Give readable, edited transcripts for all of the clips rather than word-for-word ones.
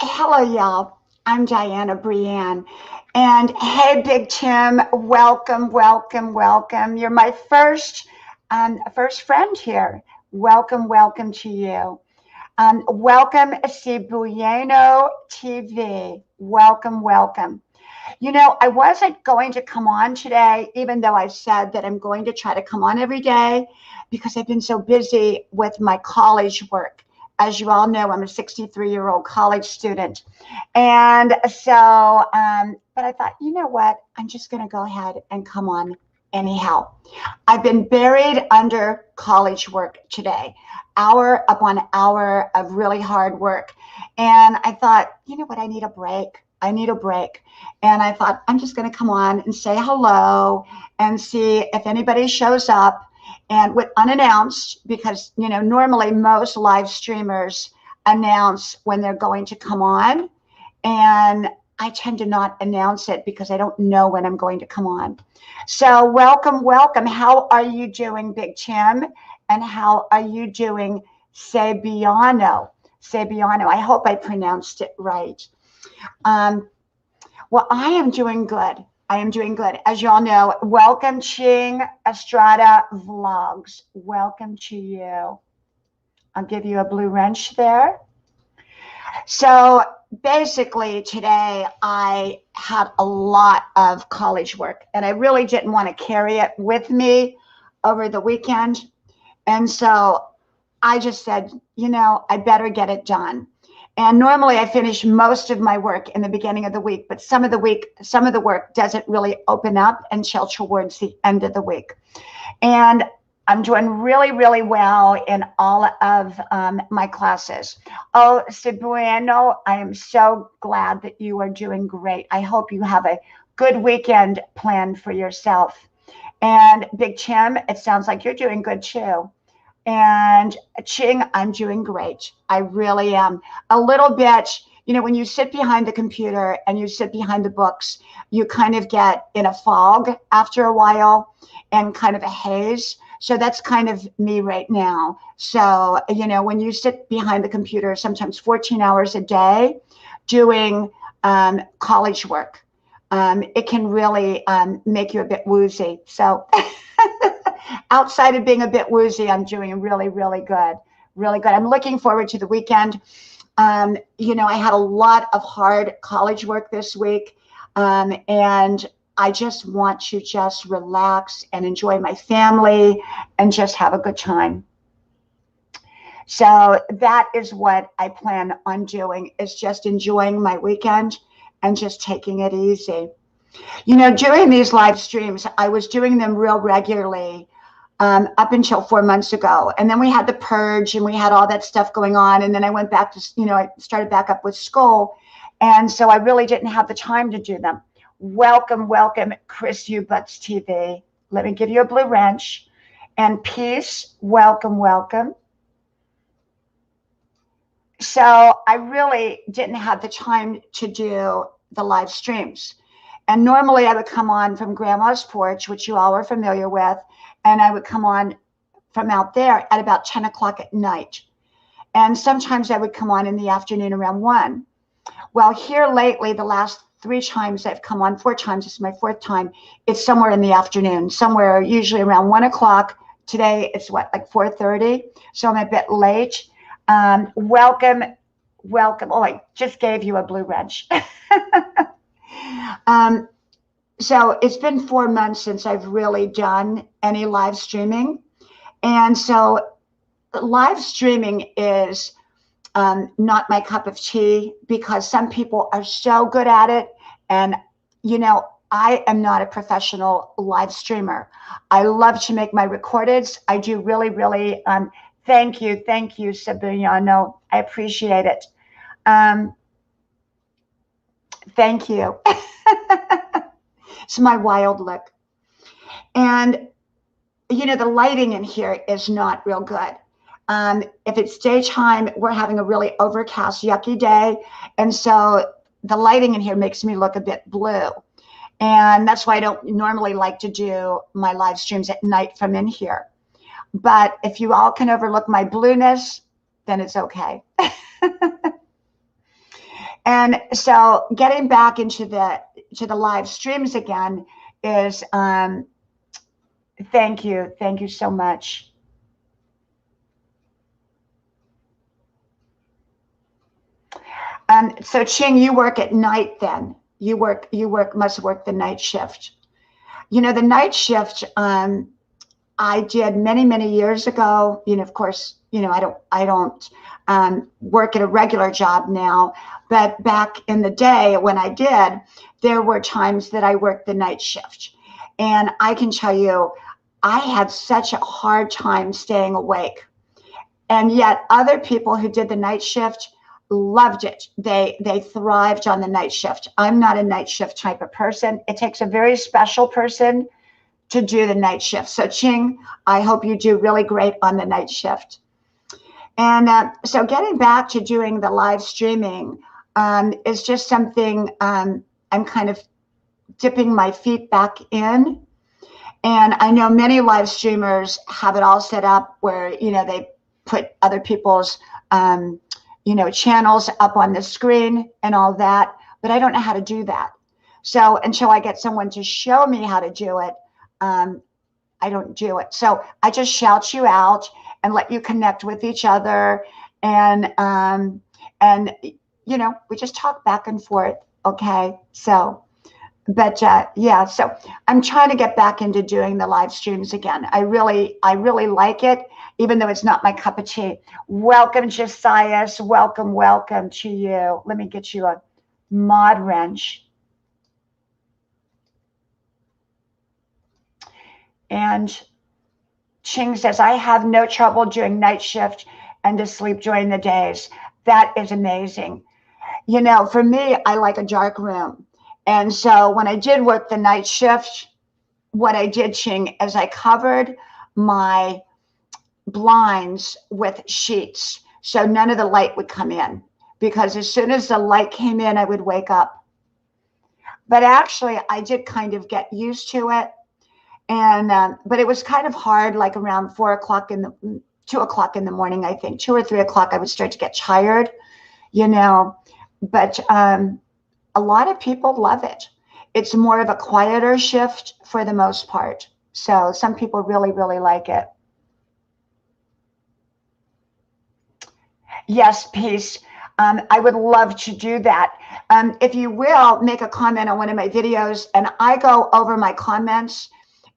Hello, y'all. I'm Diana Brienne. And hey, Big Tim, welcome, welcome, welcome. You're my first friend here. Welcome, welcome to you. Welcome, Cibuyeno TV. Welcome, welcome. I wasn't going to come on today, even though I said that I'm going to try to come on every day because I've been so busy with my college work. As you all know, I'm a 63-year-old college student. And so, but I thought, you know what? I'm just going to go ahead and come on anyhow. I've been buried under college work today, hour upon hour of really hard work. And I thought, you know what? I need a break. I need a break. And I thought, I'm just going to come on and say hello and see if anybody shows up and with unannounced, because, normally most live streamers announce when they're going to come on. And I tend to not announce it because I don't know when I'm going to come on. So welcome, welcome. How are you doing, Big Tim? And how are you doing, Cebiano? Cebiano. I hope I pronounced it right. Well, I am doing good. I am doing good. As you all know, welcome, Ching Estrada Vlogs. Welcome to you. I'll give you a blue wrench there. So basically today I had a lot of college work and I really didn't want to carry it with me over the weekend. And so I just said, I better get it done. And normally I finish most of my work in the beginning of the week, but some of the work doesn't really open up until towards the end of the week. And I'm doing really, really well in all of my classes. Oh, Cebueno, I am so glad that you are doing great. I hope you have a good weekend planned for yourself. And Big Tim, it sounds like you're doing good too. And Ching, I'm doing great. I really am. A little bit, when you sit behind the computer and you sit behind the books, you kind of get in a fog after a while and kind of a haze. So that's kind of me right now. So, when you sit behind the computer, sometimes 14 hours a day doing college work, it can really make you a bit woozy. So outside of being a bit woozy, I'm doing really, really good. Really good. I'm looking forward to the weekend. I had a lot of hard college work this week. And I just want to just relax and enjoy my family and just have a good time. So that is what I plan on doing, is just enjoying my weekend and just taking it easy. Doing these live streams, I was doing them real regularly up until 4 months ago. And then we had the purge and we had all that stuff going on. And then I went back to, I started back up with school. And so I really didn't have the time to do them. Welcome, welcome, Chris Ubutts TV. Let me give you a blue wrench. And Peace, welcome, welcome. So I really didn't have the time to do the live streams. And normally I would come on from Grandma's Porch, which you all are familiar with, and I would come on from out there at about 10 o'clock at night. And sometimes I would come on in the afternoon around 1. Well, here lately, the last 3 times I've come on, 4 times, this is my 4th time, it's somewhere in the afternoon, somewhere usually around 1 o'clock. Today it's like 4:30, so I'm a bit late. Welcome, welcome. Oh, I just gave you a blue wrench. So it's been 4 months since I've really done any live streaming. And so live streaming is not my cup of tea because some people are so good at it. And, I am not a professional live streamer. I love to make my recordeds. I do really, really, thank you, Sabiano. I appreciate it. Thank you. It's my wild look. And, the lighting in here is not real good. If it's daytime, we're having a really overcast, yucky day. And so the lighting in here makes me look a bit blue. And that's why I don't normally like to do my live streams at night from in here. But if you all can overlook my blueness, then it's okay. And so getting back into the live streams again is thank you so much. So Ching, you work at night then. You must work the night shift. You know, the night shift I did many years ago. You know, of course, you know, I don't work at a regular job now, but back in the day when I did, there were times that I worked the night shift. And I can tell you, I had such a hard time staying awake. And yet other people who did the night shift loved it. They thrived on the night shift. I'm not a night shift type of person. It takes a very special person to do the night shift. So Ching, I hope you do really great on the night shift. And so getting back to doing the live streaming is just something I'm kind of dipping my feet back in. And I know many live streamers have it all set up where, you know, they put other people's, you know, channels up on the screen and all that, but I don't know how to do that. So until I get someone to show me how to do it, I don't do it. So I just shout you out and let you connect with each other. And you know, we just talk back and forth. Okay. So, but yeah, so I'm trying to get back into doing the live streams again. I really like it, even though it's not my cup of tea. Welcome, Josias. Welcome to you. Let me get you a mod wrench. And Ching says, I have no trouble doing night shift and to sleep during the days. That is amazing. You know, for me, I like a dark room. And so when I did work the night shift, what I did, Ching, is I covered my blinds with sheets. So none of the light would come in, because as soon as the light came in, I would wake up. But actually, I did kind of get used to it. And but it was kind of hard, like around 2 o'clock in the morning, I think 2 or 3 o'clock, I would start to get tired, you know, but a lot of people love it. It's more of a quieter shift for the most part. So some people really like it. Yes, peace. I would love to do that. If you will, make a comment on one of my videos, and I go over my comments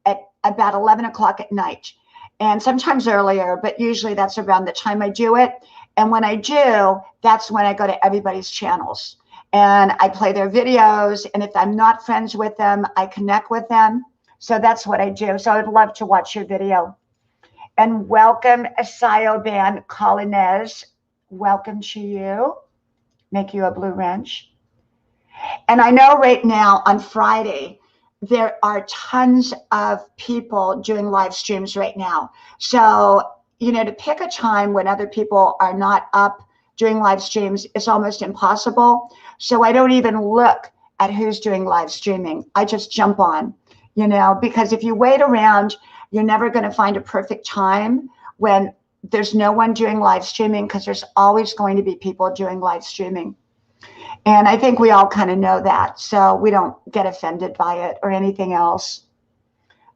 at about 11 o'clock at night, and sometimes earlier, but usually that's around the time I do it. And when I do, that's when I go to everybody's channels and I play their videos. And if I'm not friends with them, I connect with them. So that's what I do. So I'd love to watch your video. And welcome, Asayoban Colonez. Welcome to you. Make you a blue wrench. And I know right now on Friday, there are tons of people doing live streams right now. So, you know, to pick a time when other people are not up doing live streams is almost impossible. So I don't even look at who's doing live streaming. I just jump on, you know, because if you wait around, you're never going to find a perfect time when there's no one doing live streaming, because there's always going to be people doing live streaming. And I think we all kind of know that, so we don't get offended by it or anything else.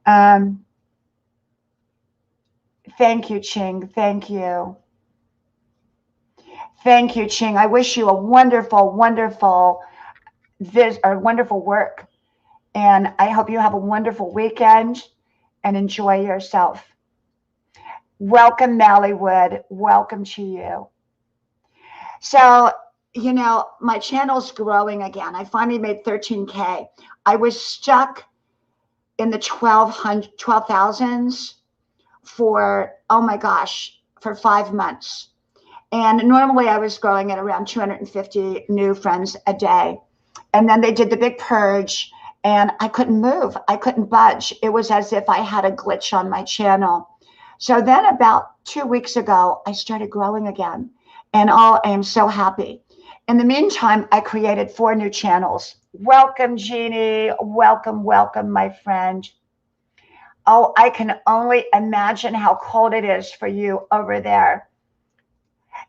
Thank you, Ching. Thank you. Thank you, Ching. I wish you a wonderful work. And I hope you have a wonderful weekend and enjoy yourself. Welcome, Mallywood. Welcome to you. So, you know, my channel's growing again. I finally made 13K. I was stuck in the 12,000s for, oh my gosh, for 5 months. And normally I was growing at around 250 new friends a day. And then they did the big purge and I couldn't move. I couldn't budge. It was as if I had a glitch on my channel. So then about 2 weeks ago, I started growing again. And I am so happy. In the meantime, I created 4 new channels. Welcome, Jeannie. Welcome, my friend. Oh, I can only imagine how cold it is for you over there.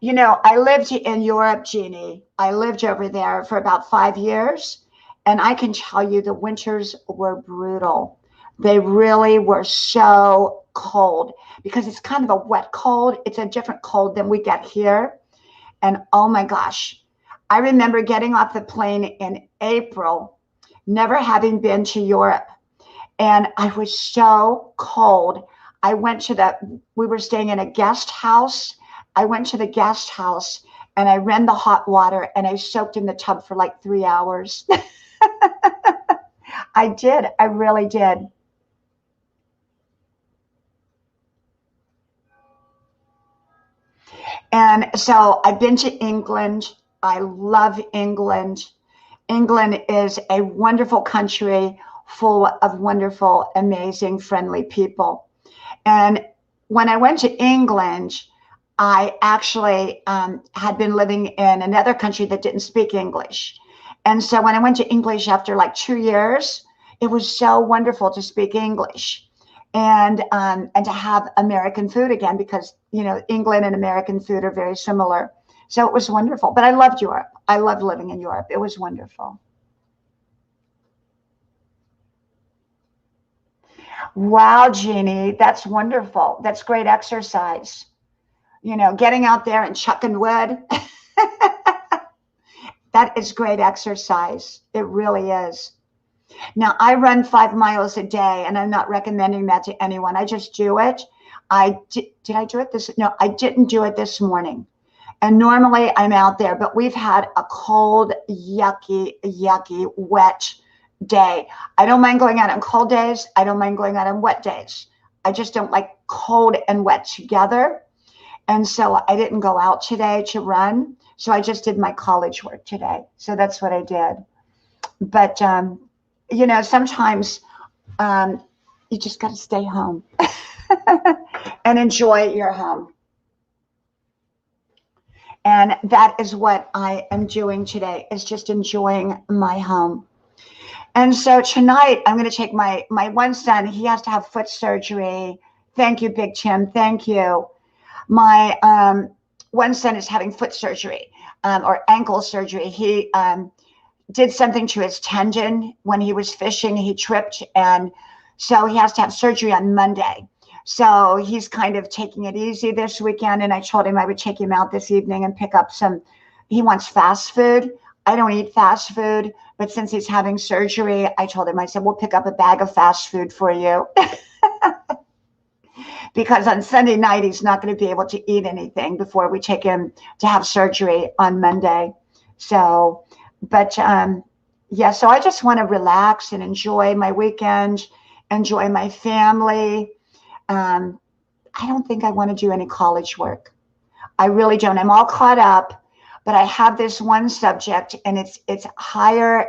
You know, I lived in Europe, Jeannie. I lived over there for about 5 years, and I can tell you the winters were brutal. They really were so cold because it's kind of a wet cold. It's a different cold than we get here. And oh my gosh, I remember getting off the plane in April, never having been to Europe. And I was so cold. I went to we were staying in a guest house. I went to the guest house and I ran the hot water and I soaked in the tub for like 3 hours. I did. I really did. And so I've been to England. I love England. England is a wonderful country full of wonderful, amazing, friendly people. And when I went to England, I actually had been living in another country that didn't speak English. And so when I went to English after like 2 years, it was so wonderful to speak English and to have American food again because, you know, England and American food are very similar. So it was wonderful. But I loved Europe. I loved living in Europe. It was wonderful. Wow, Jeannie, that's wonderful. That's great exercise. You know, getting out there and chucking wood. That is great exercise. It really is. Now, I run 5 miles a day, and I'm not recommending that to anyone. I just do it. Did I do it this? No, I didn't do it this morning. And normally I'm out there, but we've had a cold, yucky, wet day. I don't mind going out on cold days. I don't mind going out on wet days. I just don't like cold and wet together. And so I didn't go out today to run. So I just did my college work today. So that's what I did. But, you know, sometimes you just got to stay home and enjoy your home. And that is what I am doing today, is just enjoying my home. And so tonight I'm going to take my one son. He has to have foot surgery. Thank you, Big Tim. Thank you. My one son is having foot surgery or ankle surgery. He did something to his tendon when he was fishing. He tripped, and so he has to have surgery on Monday. So he's kind of taking it easy this weekend. And I told him I would take him out this evening and pick up some. He wants fast food. I don't eat fast food, but since he's having surgery, I told him, I said, we'll pick up a bag of fast food for you. Because on Sunday night, he's not going to be able to eat anything before we take him to have surgery on Monday. So, but yeah, so I just want to relax and enjoy my weekend, enjoy my family. I don't think I want to do any college work. I really don't. I'm all caught up, but I have this one subject, and it's higher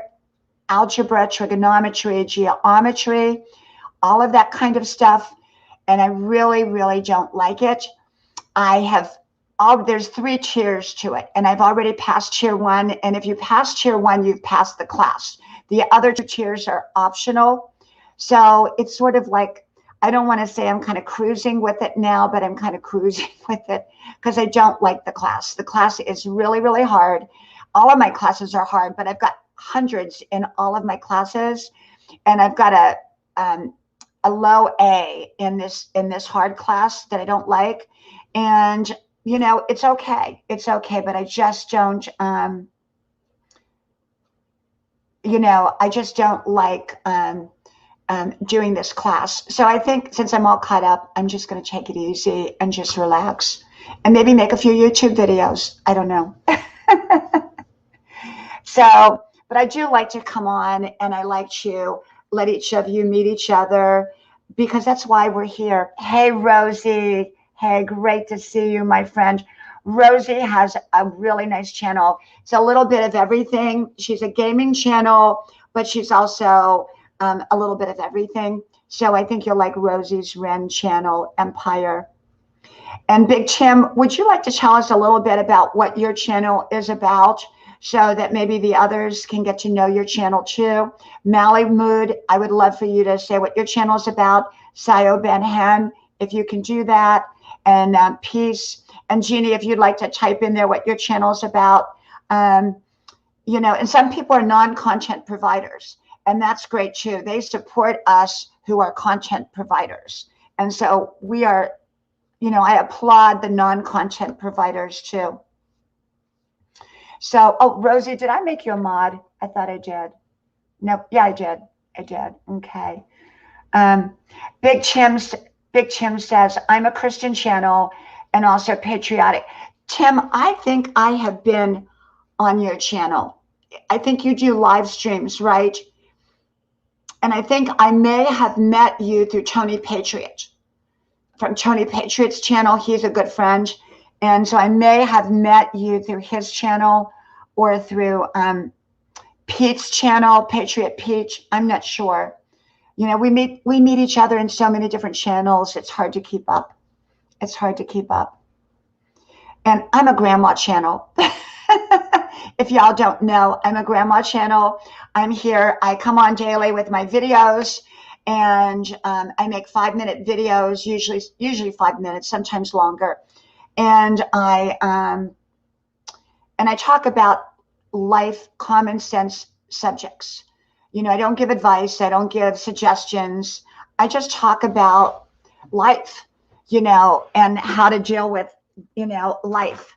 algebra, trigonometry, geometry, all of that kind of stuff. And I really, really don't like it. There's 3 tiers to it, and I've already passed tier 1. And if you pass tier 1, you've passed the class. The other 2 tiers are optional. So it's sort of like, I don't want to say I'm kind of cruising with it now, but I'm kind of cruising with it because I don't like the class. The class is really, really hard. All of my classes are hard, but I've got hundreds in all of my classes, and I've got a low A in this hard class that I don't like. And, you know, it's okay. It's okay. But I just don't, you know, I just don't like doing this class. So I think since I'm all caught up, I'm just going to take it easy and just relax and maybe make a few YouTube videos. I don't know. So, but I do like to come on, and I like to let each of you meet each other, because that's why we're here. Hey, Rosie. Hey, great to see you, my friend. Rosie has a really nice channel. It's a little bit of everything. She's a gaming channel, but she's also a little bit of everything. So I think you'll like Rosie's Ren channel, Empire. And Big Tim, would you like to tell us a little bit about what your channel is about, so that maybe the others can get to know your channel too? Mally Mood, I would love for you to say what your channel is about. Sayo Ben Hen, if you can do that. And Peace. And Jeannie, if you'd like to type in there what your channel is about, you know, and some people are non-content providers, and that's great too. They support us who are content providers. And so we are, you know, I applaud the non-content providers too. So, oh, Rosie, did I make you a mod? I thought I did. Nope. Yeah, I did. I did. Okay. Big Tim says, I'm a Christian channel and also patriotic. Tim, I think I have been on your channel. I think you do live streams, right? And I think I may have met you through Tony Patriot. From Tony Patriot's channel, he's a good friend. And so I may have met you through his channel or through Pete's channel, Patriot Pete. I'm not sure. You know, we meet each other in so many different channels. It's hard to keep up. It's hard to keep up. And I'm a grandma channel. If y'all don't know, I'm a grandma channel. I'm here. I come on daily with my videos, and I make 5-minute videos, usually 5 minutes, sometimes longer. And I talk about life, common sense subjects. You know, I don't give advice. I don't give suggestions. I just talk about life, you know, and how to deal with, you know, life.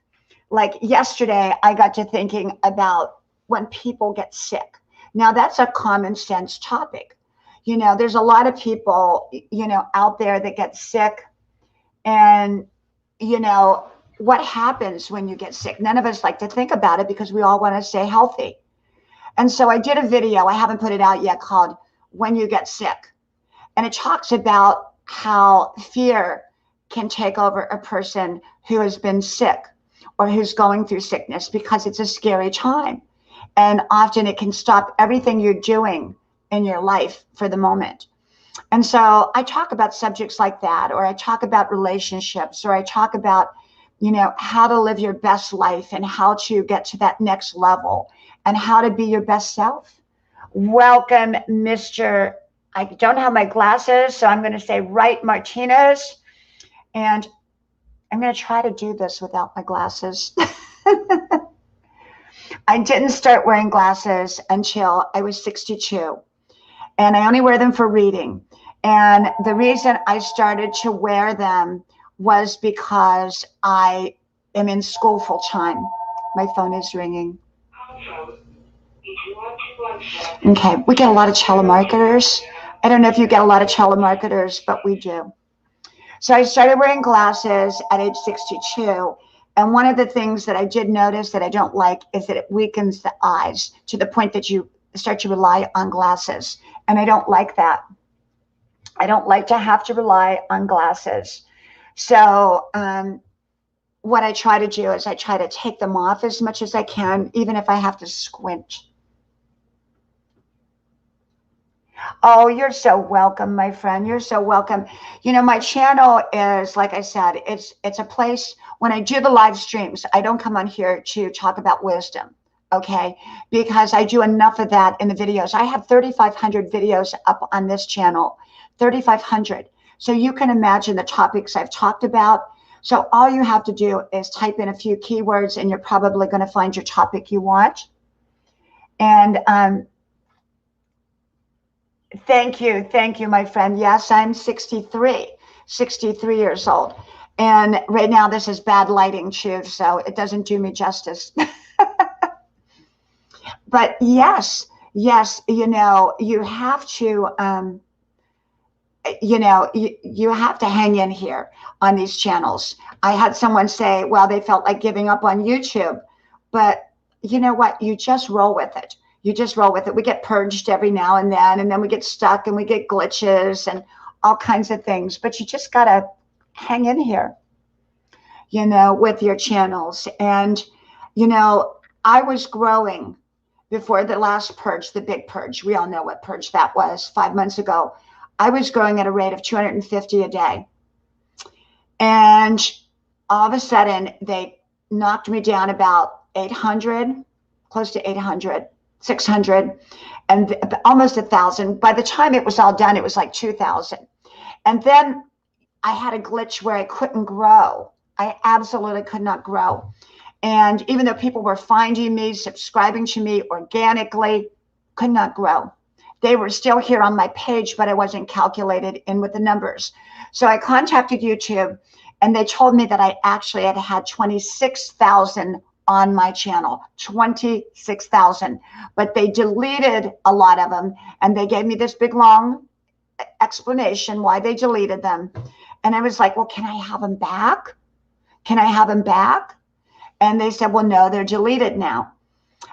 Like yesterday, I got to thinking about when people get sick. Now, that's a common sense topic. You know, there's a lot of people, you know, out there that get sick. And, you know, what happens when you get sick? None of us like to think about it because we all want to stay healthy. And so I did a video, I haven't put it out yet, called When You Get Sick. And it talks about how fear can take over a person who has been sick or who's going through sickness, because it's a scary time. And often it can stop everything you're doing in your life for the moment. And so I talk about subjects like that, or I talk about relationships, or I talk about, you know, how to live your best life and how to get to that next level and how to be your best self. Welcome, Mr. I don't have my glasses, so I'm going to say Wright Martinez. And I'm going to try to do this without my glasses. I didn't start wearing glasses until I was 62. And I only wear them for reading. And the reason I started to wear them was because I am in school full time. My phone is ringing. Okay, we get a lot of telemarketers. I don't know if you get a lot of telemarketers, but we do. So I started wearing glasses at age 62. And one of the things that I did notice that I don't like is that it weakens the eyes to the point that you start to rely on glasses. And I don't like that. I don't like to have to rely on glasses. So what I try to do is I try to take them off as much as I can, even if I have to squint. Oh, you're so welcome, my friend. You're so welcome. You know, my channel is, like I said, it's a place when I do the live streams, I don't come on here to talk about wisdom, okay? Because I do enough of that in the videos. I have 3,500 videos up on this channel, 3,500. So you can imagine the topics I've talked about. So all you have to do is type in a few keywords and you're probably going to find your topic you want. And thank you, my friend. Yes, I'm 63 years old. And right now this is bad lighting too, so it doesn't do me justice. But yes, you know, you have to, you know, you have to hang in here on these channels. I had someone say, well, they felt like giving up on YouTube, but you know what? You just roll with it. You just roll with it. We get purged every now and then we get stuck and we get glitches and all kinds of things, but you just got to hang in here, you know, with your channels. And, you know, I was growing before the last purge, the big purge. We all know what purge that was 5 months ago. I was growing at a rate of 250 a day. And all of a sudden they knocked me down about 800, close to 800, 600, and almost 1,000. By the time it was all done, it was like 2,000. And then I had a glitch where I couldn't grow I absolutely could not grow. And even though people were finding me, subscribing to me organically, could not grow. They were still here on my page, but I wasn't calculated in with the numbers. So I contacted YouTube, and they told me that I actually had 26,000 on my channel, 26,000, but they deleted a lot of them, and they gave me this big long explanation why they deleted them. And I was like, well, can I have them back? Can I have them back? And they said, well, no, they're deleted now.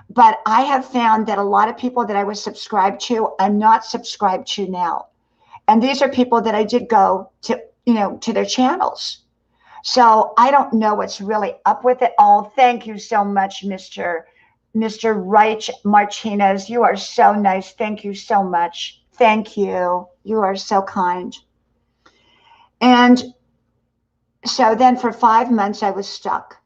But I have found that a lot of people that I was subscribed to, I'm not subscribed to now. And these are people that I did go to, to their channels. So I don't know what's really up with it all. Thank you so much, Mr. Reich Martinez. You are so nice. Thank you so much. Thank you. You are so kind. And so then for 5 months, I was stuck.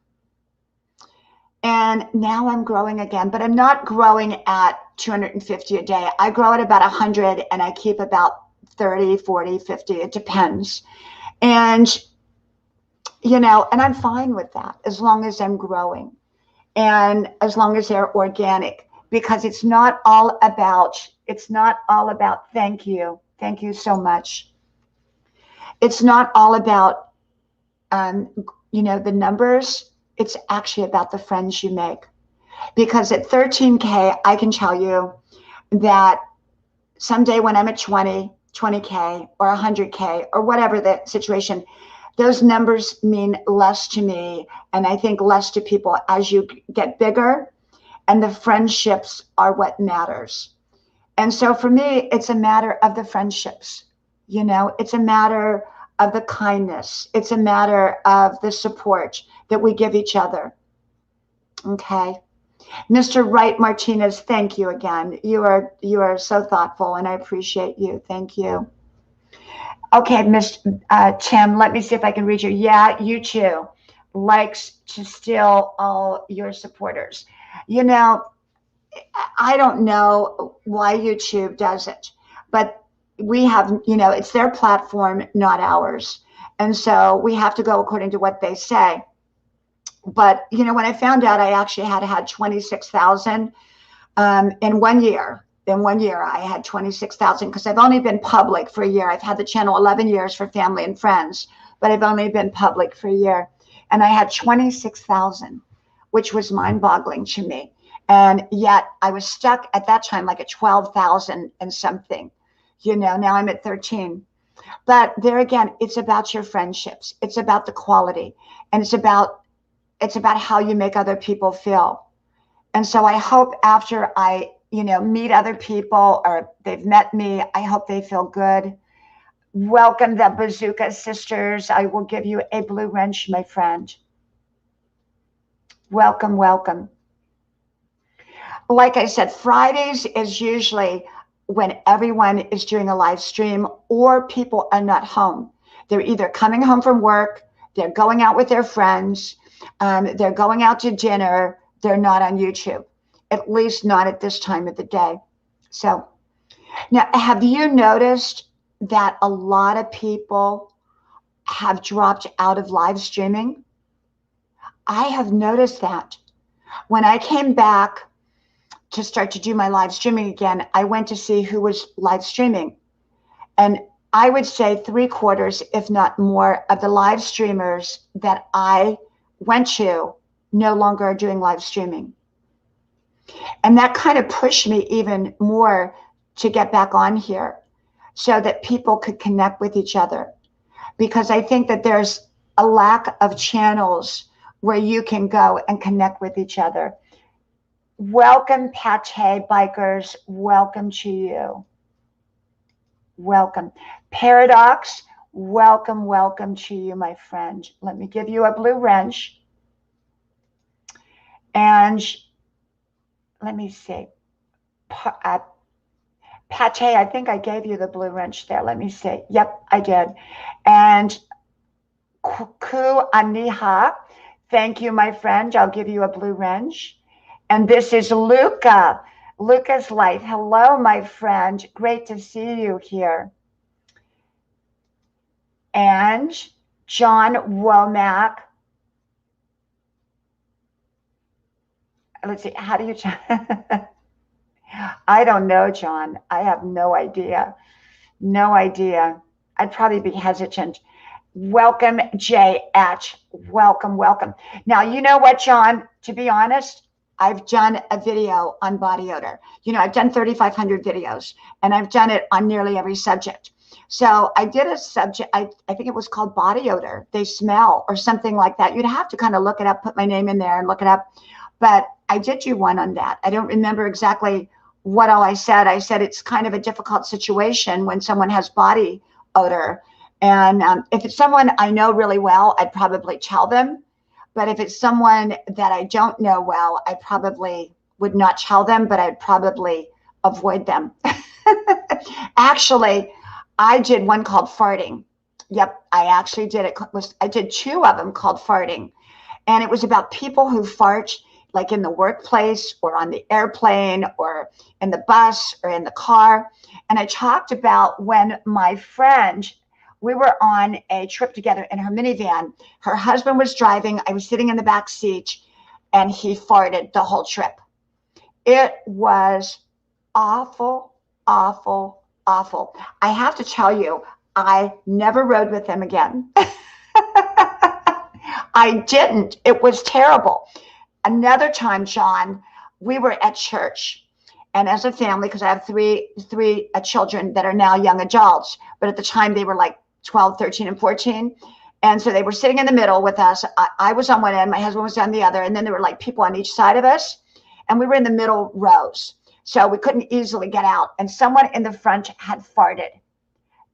And now I'm growing again, but I'm not growing at 250 a day. I grow at about 100, and I keep about 30, 40, 50. It depends. And, and I'm fine with that as long as I'm growing and as long as they're organic, because it's not all about thank you. Thank you so much. It's not all about, the numbers. It's actually about the friends you make. Because at 13K, I can tell you that someday when I'm at 20K or 100K or whatever the situation, those numbers mean less to me. And I think less to people as you get bigger, and the friendships are what matters. And so for me, it's a matter of the friendships. It's a matter of the kindness. It's a matter of the support that we give each other. Okay. Mr. Wright Martinez, thank you again. You are so thoughtful, and I appreciate you. Thank you. Okay, Miss Tim, let me see if I can read you. Yeah, YouTube likes to steal all your supporters. I don't know why YouTube does it, but we have, it's their platform, not ours. And so we have to go according to what they say. But, when I found out I actually had 26,000 in 1 year. In 1 year, I had 26,000 because I've only been public for a year. I've had the channel 11 years for family and friends, but I've only been public for a year. And I had 26,000, which was mind-boggling to me. And yet I was stuck at that time like at 12,000 and something. Now I'm at 13. But there again, it's about your friendships. It's about the quality. And it's about how you make other people feel. And so I hope after I, meet other people or they've met me, I hope they feel good. Welcome, the Bazooka Sisters. I will give you a blue wrench, my friend. Welcome, welcome. Like I said, Fridays is usually when everyone is doing a live stream or people are not home. They're either coming home from work, they're going out with their friends, they're going out to dinner. They're not on YouTube, at least not at this time of the day. So now, have you noticed that a lot of people have dropped out of live streaming? I have noticed that. When I came back to start to do my live streaming again, I went to see who was live streaming. And I would say 3/4, if not more, of the live streamers that I went to no longer are doing live streaming. And that kind of pushed me even more to get back on here so that people could connect with each other. Because I think that there's a lack of channels where you can go and connect with each other. Welcome, Pate Bikers. Welcome to you. Welcome. Paradox, welcome, welcome to you, my friend. Let me give you a blue wrench. And let me see. Pate, I think I gave you the blue wrench there. Let me see. Yep, I did. And Ku Aniha, thank you, my friend. I'll give you a blue wrench. And this is Luca. Luca's Light. Hello, my friend. Great to see you here. And John Womack. let's see, how do you, I don't know, John. I have no idea. No idea. I'd probably be hesitant. Welcome, JH. Welcome, welcome. Now, you know what, John? To be honest, I've done a video on body odor. You know, I've done 3,500 videos, and I've done it on nearly every subject. So I did a subject, I think it was called body odor. They smell or something like that. You'd have to kind of look it up, put my name in there and look it up. But I did do one on that. I don't remember exactly what all I said. I said it's kind of a difficult situation when someone has body odor. And if it's someone I know really well, I'd probably tell them. But if it's someone that I don't know well, I probably would not tell them, but I'd probably avoid them. Actually, I did one called farting. Yep, I actually did it. I did two of them called farting. And it was about people who fart like in the workplace or on the airplane or in the bus or in the car. And I talked about when my friend, we were on a trip together in her minivan. Her husband was driving. I was sitting in the back seat and he farted the whole trip. It was awful, awful, awful. I have to tell you, I never rode with him again. I didn't. It was terrible. Another time, John, we were at church, and as a family, because I have three children that are now young adults, but at the time they were like 12, 13, and 14. And so they were sitting in the middle with us. I was on one end, my husband was on the other, and then there were like people on each side of us, and we were in the middle rows. So we couldn't easily get out. And someone in the front had farted,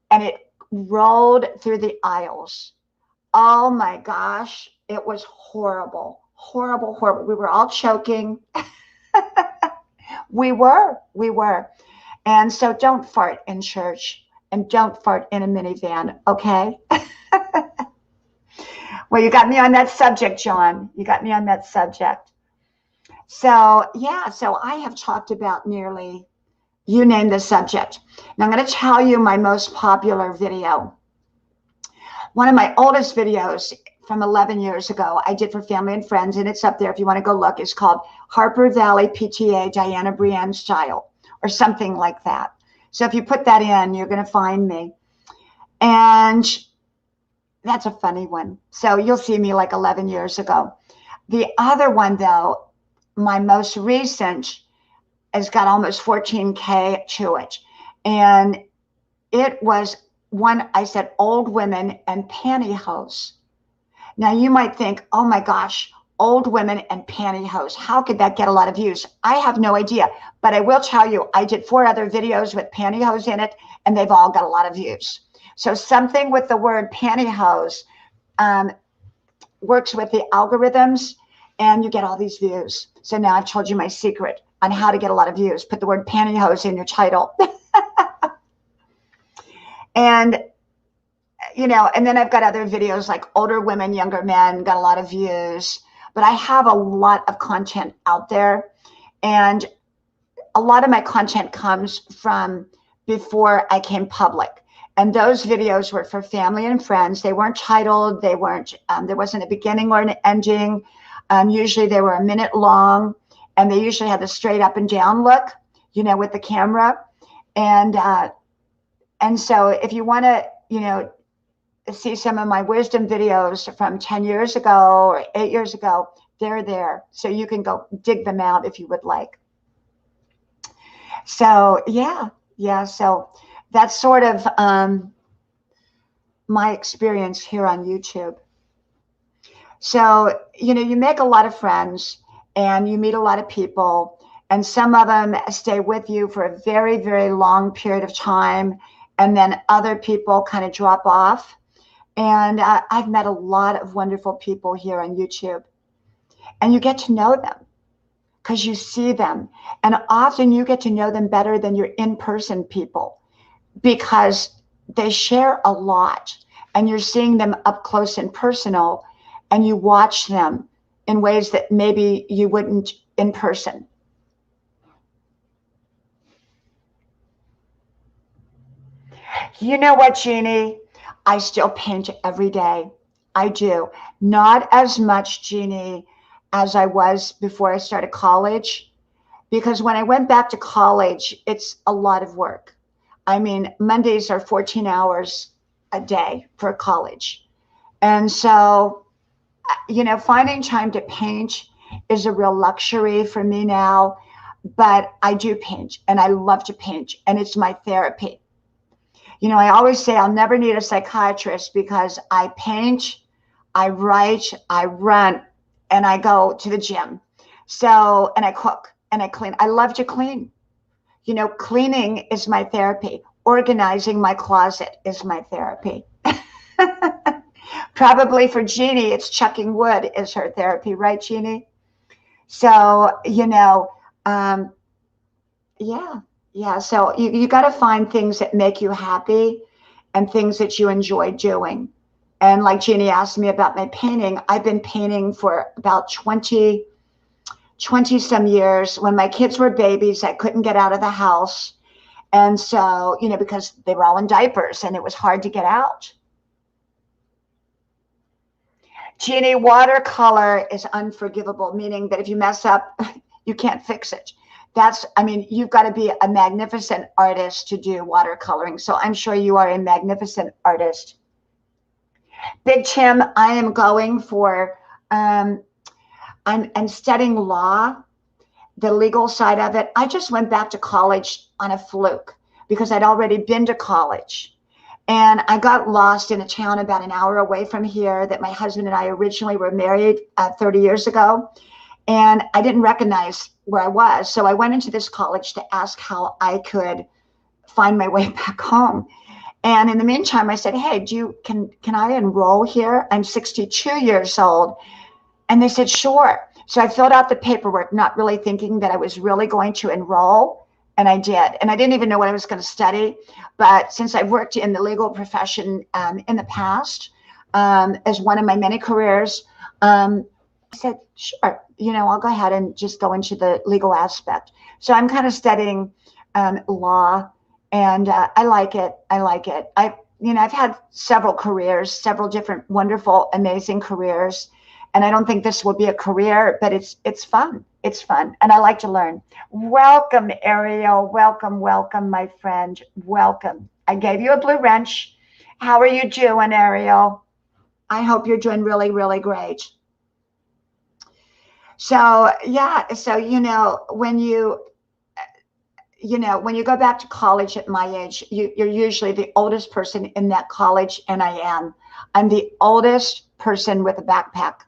and it rolled through the aisles. Oh my gosh, it was horrible. Horrible, horrible. We were all choking. We were. And so don't fart in church and don't fart in a minivan, okay? Well, you got me on that subject, John. You got me on that subject. So, yeah, so I have talked about nearly, you name the subject. Now I'm going to tell you my most popular video. One of my oldest videos from 11 years ago, I did for family and friends, and it's up there if you want to go look. It's called Harper Valley PTA Diana Brienne Style or something like that. So if you put that in, you're going to find me. And that's a funny one. So you'll see me like 11 years ago. The other one, though, my most recent, has got almost 14K to it. And it was one, I said, old women and pantyhose. Now you might think, oh my gosh, old women and pantyhose. How could that get a lot of views? I have no idea, but I will tell you, I did 4 other videos with pantyhose in it, and they've all got a lot of views. So something with the word pantyhose works with the algorithms, and you get all these views. So now I've told you my secret on how to get a lot of views. Put the word pantyhose in your title. And you know, and then I've got other videos like older women, younger men, got a lot of views, but I have a lot of content out there. And a lot of my content comes from before I came public. And those videos were for family and friends. They weren't titled. They weren't, there wasn't a beginning or an ending. Usually they were a minute long, and they usually had the straight up and down look, you know, with the camera. And so if you want to, you know, see some of my wisdom videos from 10 years ago or 8 years ago, they're there. So you can go dig them out if you would like. So yeah. So that's sort of my experience here on YouTube. So, you know, you make a lot of friends and you meet a lot of people, and some of them stay with you for a very, very long period of time. And then other people kind of drop off. And I've met a lot of wonderful people here on YouTube, and you get to know them because you see them. And often you get to know them better than your in-person people because they share a lot, and you're seeing them up close and personal, and you watch them in ways that maybe you wouldn't in person. You know what, Jeannie? I still paint every day. I do. Not as much, Jeannie, as I was before I started college, because when I went back to college, it's a lot of work. I mean, Mondays are 14 hours a day for college. And so, finding time to paint is a real luxury for me now, but I do paint and I love to paint and it's my therapy. I always say I'll never need a psychiatrist because I paint, I write, I run, and I go to the gym. So, and I cook and I clean. I love to clean. Cleaning is my therapy. Organizing my closet is my therapy. Probably for Jeannie, it's chucking wood is her therapy, right, Jeannie? So, yeah. So you got to find things that make you happy and things that you enjoy doing. And like Jeannie asked me about my painting, I've been painting for about 20 some years. When my kids were babies, I couldn't get out of the house. And so, because they were all in diapers and it was hard to get out. Jeannie, watercolor is unforgivable, meaning that if you mess up, you can't fix it. You've got to be a magnificent artist to do watercoloring. So I'm sure you are a magnificent artist. Big Tim, I am going for, I'm studying law, the legal side of it. I just went back to college on a fluke because I'd already been to college. And I got lost in a town about an hour away from here that my husband and I originally were married 30 years ago. And I didn't recognize where I was. So I went into this college to ask how I could find my way back home. And in the meantime, I said, hey, can I enroll here? I'm 62 years old. And they said, sure. So I filled out the paperwork, not really thinking that I was really going to enroll. And I did. And I didn't even know what I was going to study. But since I've worked in the legal profession in the past, as one of my many careers, I said, sure, I'll go ahead and just go into the legal aspect. So I'm kind of studying law, and I like it. I've had several careers, several different wonderful, amazing careers. And I don't think this will be a career, but it's fun. It's fun. And I like to learn. Welcome, Ariel. Welcome, my friend. Welcome. I gave you a blue wrench. How are you doing, Ariel? I hope you're doing really, really great. So, yeah. So, when you go back to college at my age, you're usually the oldest person in that college. And I am. I'm the oldest person with a backpack.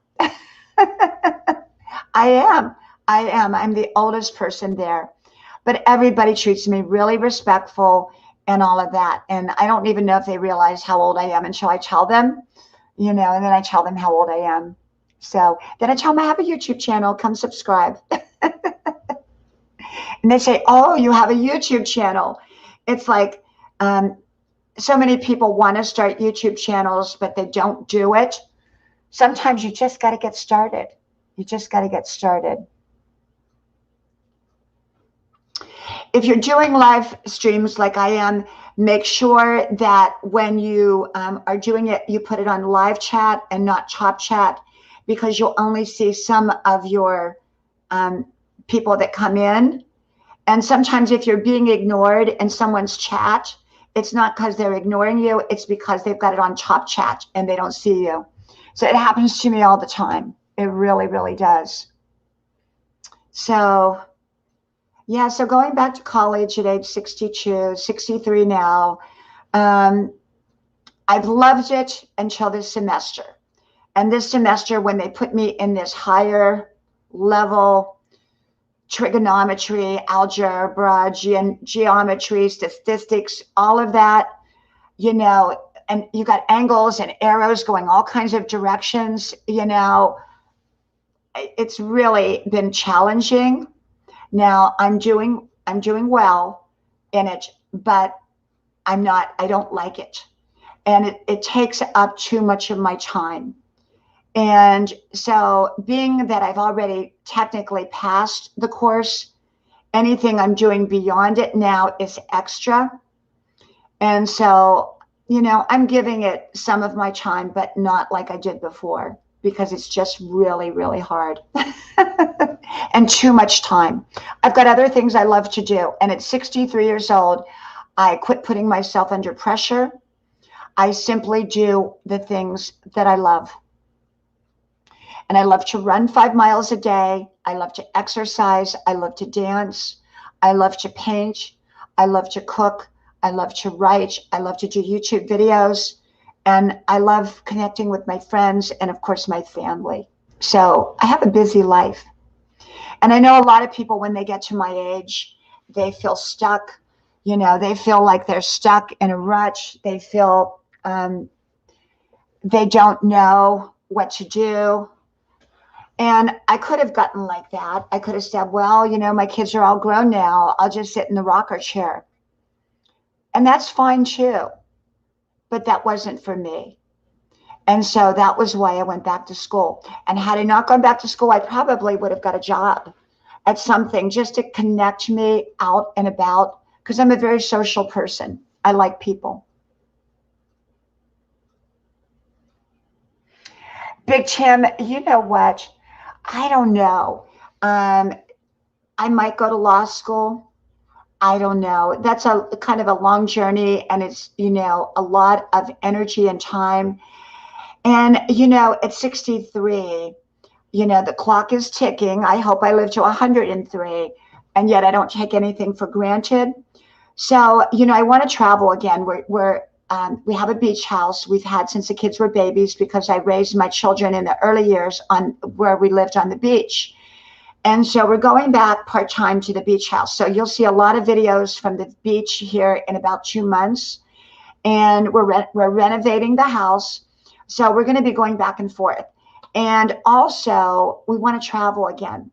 I am. I'm the oldest person there. But everybody treats me really respectful and all of that. And I don't even know if they realize how old I am until I tell them, and then I tell them how old I am. So then I tell them I have a YouTube channel. Come subscribe. And they say, oh, you have a YouTube channel. It's like so many people want to start YouTube channels, but they don't do it. Sometimes you just got to get started. You just got to get started. If you're doing live streams like I am, make sure that when you are doing it, you put it on live chat and not top chat, because you'll only see some of your people that come in. And sometimes if you're being ignored in someone's chat, it's not because they're ignoring you. It's because they've got it on top chat and they don't see you. So it happens to me all the time. It really, really does. So, yeah, so going back to college at age 62, 63 now, I've loved it until this semester. And this semester, when they put me in this higher level trigonometry, algebra, geometry, statistics, all of that, and you got angles and arrows going all kinds of directions, it's really been challenging. Now I'm doing well in it, but I don't like it. And it takes up too much of my time. And so being that I've already technically passed the course, anything I'm doing beyond it now is extra. And so, I'm giving it some of my time, but not like I did before. because it's just really, really hard and too much time. I've got other things I love to do. And at 63 years old, I quit putting myself under pressure. I simply do the things that I love. And I love to run 5 miles a day. I love to exercise. I love to dance. I love to paint. I love to cook. I love to write. I love to do YouTube videos. And I love connecting with my friends and, of course, my family. So I have a busy life. And I know a lot of people, when they get to my age, they feel stuck. You know, they feel like they're stuck in a rut. They feel they don't know what to do. And I could have gotten like that. I could have said, well, you know, my kids are all grown now. I'll just sit in the rocker chair. And that's fine too. But that wasn't for me. And so that was why I went back to school. And had I not gone back to school, I probably would have got a job at something just to connect me out and about, because I'm a very social person. I like people. Big Tim, you know what? I don't know. I might go to law school. I don't know. That's a kind of a long journey, and it's, you know, a lot of energy and time. And, you know, at 63, you know, the clock is ticking. I hope I live to 103, and yet I don't take anything for granted. So, you know, I want to travel again. We have a beach house we've had since the kids were babies, because I raised my children in the early years on where we lived on the beach. And so we're going back part-time to the beach house. So you'll see a lot of videos from the beach here in about 2 months. And we're renovating the house. So we're going to be going back and forth. And also, we want to travel again.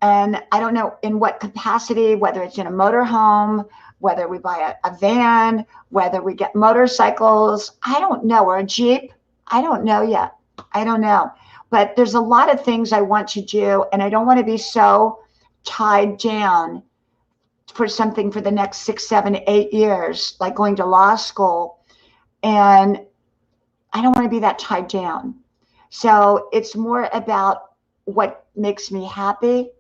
And I don't know in what capacity, whether it's in a motorhome, whether we buy a van, whether we get motorcycles, I don't know, or a Jeep. I don't know yet. I don't know. But there's a lot of things I want to do, and I don't want to be so tied down for something for the next 6, 7, 8 years, like going to law school. And I don't want to be that tied down. So it's more about what makes me happy.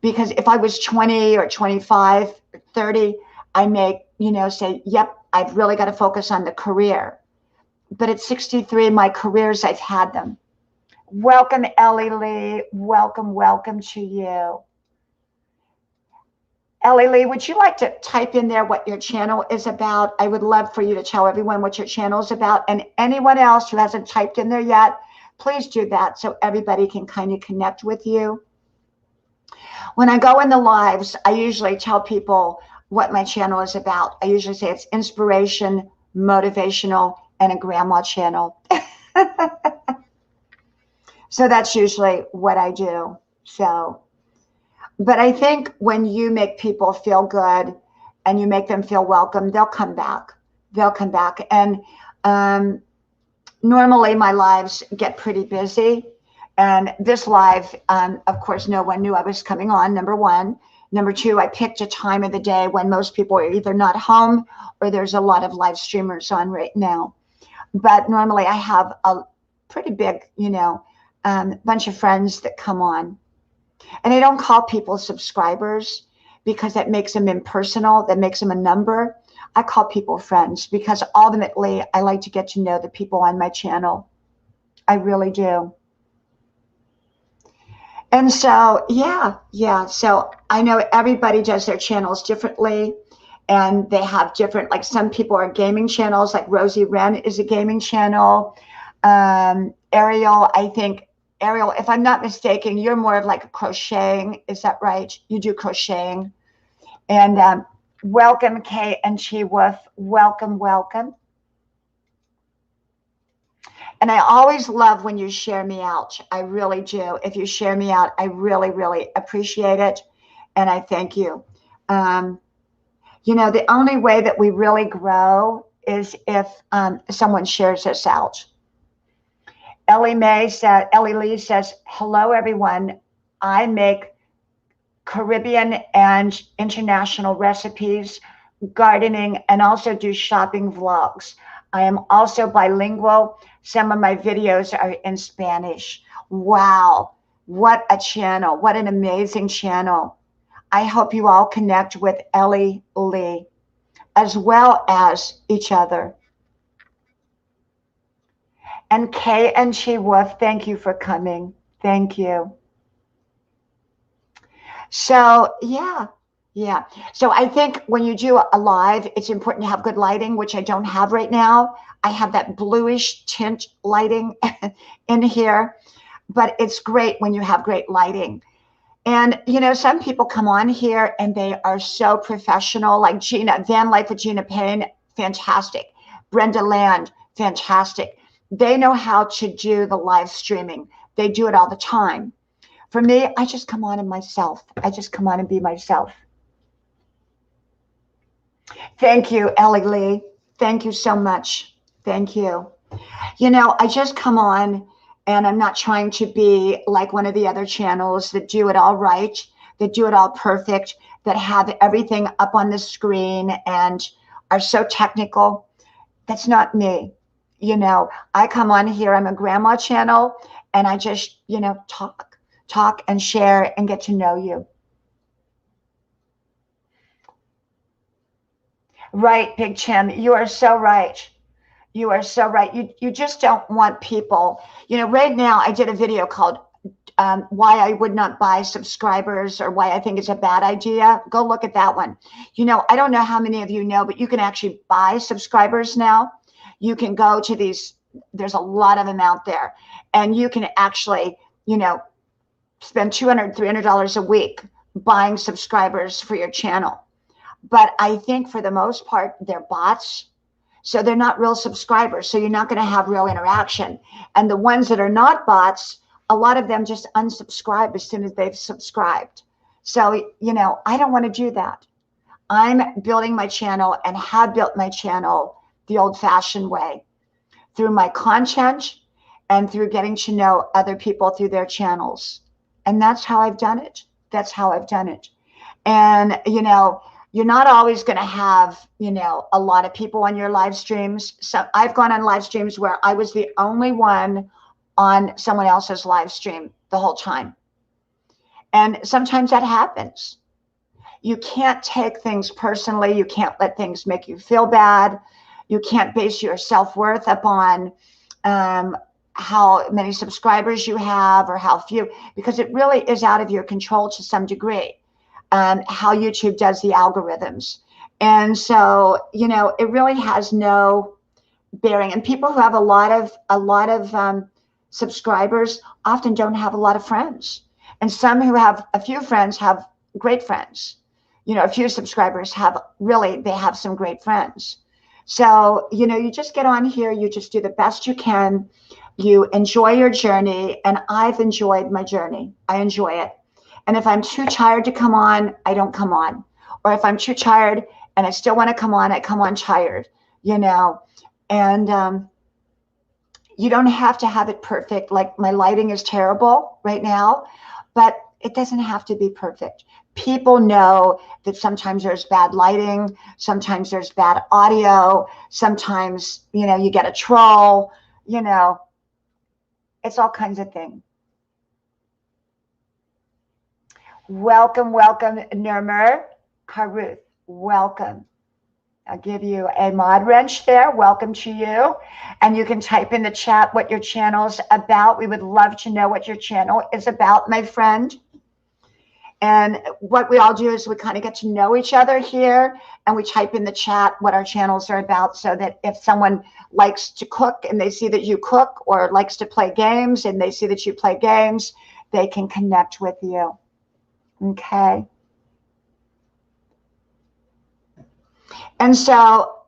Because if I was 20 or 25 or 30, I may, you know, say, yep, I've really got to focus on the career. But at 63, my careers, I've had them. Welcome, Ellie Lee. Welcome, welcome to you. Ellie Lee, would you like to type in there what your channel is about? I would love for you to tell everyone what your channel is about. And anyone else who hasn't typed in there yet, please do that so everybody can kind of connect with you. When I go in the lives, I usually tell people what my channel is about. I usually say it's inspiration, motivational, and a grandma channel. So that's usually what I do. So, but I think when you make people feel good and you make them feel welcome, they'll come back. They'll come back. And normally my lives get pretty busy. And this live, of course, no one knew I was coming on, number one. Number two, I picked a time of the day when most people are either not home or there's a lot of live streamers on right now. But normally I have a pretty big, you know, bunch of friends that come on. And I don't call people subscribers because that makes them impersonal, that makes them a number. I call people friends because ultimately I like to get to know the people on my channel. I really do. And so, yeah. So I know everybody does their channels differently, and they have different, like some people are gaming channels, like Rosie Wren is a gaming channel. Ariel, I think, Ariel, if I'm not mistaken, you're more of like a crocheting. Is that right? You do crocheting. And welcome, Kay and Chi Wolf. Welcome, welcome. And I always love when you share me out. I really do. If you share me out, I really, really appreciate it. And I thank you. You know, the only way that we really grow is if someone shares us out. Ellie Lee says, hello, everyone. I make Caribbean and international recipes, gardening, and also do shopping vlogs. I am also bilingual. Some of my videos are in Spanish. Wow. What a channel. What an amazing channel. I hope you all connect with Ellie Lee as well as each other. And Kay and Chi Wolf, thank you for coming. Thank you. So, yeah. So I think when you do a live, it's important to have good lighting, which I don't have right now. I have that bluish tint lighting in here, but it's great when you have great lighting. And, you know, some people come on here and they are so professional, like Gina, Van Life with Gina Payne, fantastic. Brenda Land, fantastic. They know how to do the live streaming. They do it all the time. For me, I just come on and myself. I just come on and be myself. Thank you, Ellie Lee. Thank you so much. Thank you. You know, I just come on and I'm not trying to be like one of the other channels that do it all right, that do it all perfect, that have everything up on the screen and are so technical. That's not me. You know, I come on here, I'm a grandma channel, and I just, you know, talk and share and get to know you. Right, Big Chim, you are so right. You are so right. You just don't want people, you know, right now I did a video called why I would not buy subscribers or why I think it's a bad idea. Go look at that one. You know, I don't know how many of you know, but you can actually buy subscribers now. You can go to these, there's a lot of them out there, and you can actually, you know, spend $200, $300 a week buying subscribers for your channel. But I think for the most part, they're bots. So they're not real subscribers. So you're not going to have real interaction. And the ones that are not bots, a lot of them just unsubscribe as soon as they've subscribed. So, you know, I don't want to do that. I'm building my channel and have built my channel the old-fashioned way, through my content and through getting to know other people through their channels. And that's how I've done it. That's how I've done it. And, you know, you're not always going to have, you know, a lot of people on your live streams. So I've gone on live streams where I was the only one on someone else's live stream the whole time. And sometimes that happens. You can't take things personally. You can't let things make you feel bad. You can't base your self-worth upon how many subscribers you have or how few, because it really is out of your control to some degree. How YouTube does the algorithms. And so, you know, it really has no bearing. And people who have a lot of subscribers often don't have a lot of friends. And some who have a few friends have great friends. You know, a few subscribers have really, they have some great friends. So, you know, you just get on here, you just do the best you can. You enjoy your journey. And I've enjoyed my journey. I enjoy it. And if I'm too tired to come on, I don't come on. Or if I'm too tired and I still want to come on, I come on tired, you know. And you don't have to have it perfect. Like my lighting is terrible right now, but it doesn't have to be perfect. People know that sometimes there's bad lighting, sometimes there's bad audio, sometimes, you know, you get a troll, you know, it's all kinds of things. Welcome, welcome, Nurmur Karuth. Welcome. I'll give you a mod wrench there. Welcome to you. And you can type in the chat what your channel's about. We would love to know what your channel is about, my friend. And what we all do is we kind of get to know each other here, and we type in the chat what our channels are about, so that if someone likes to cook and they see that you cook, or likes to play games and they see that you play games, they can connect with you. Okay. And so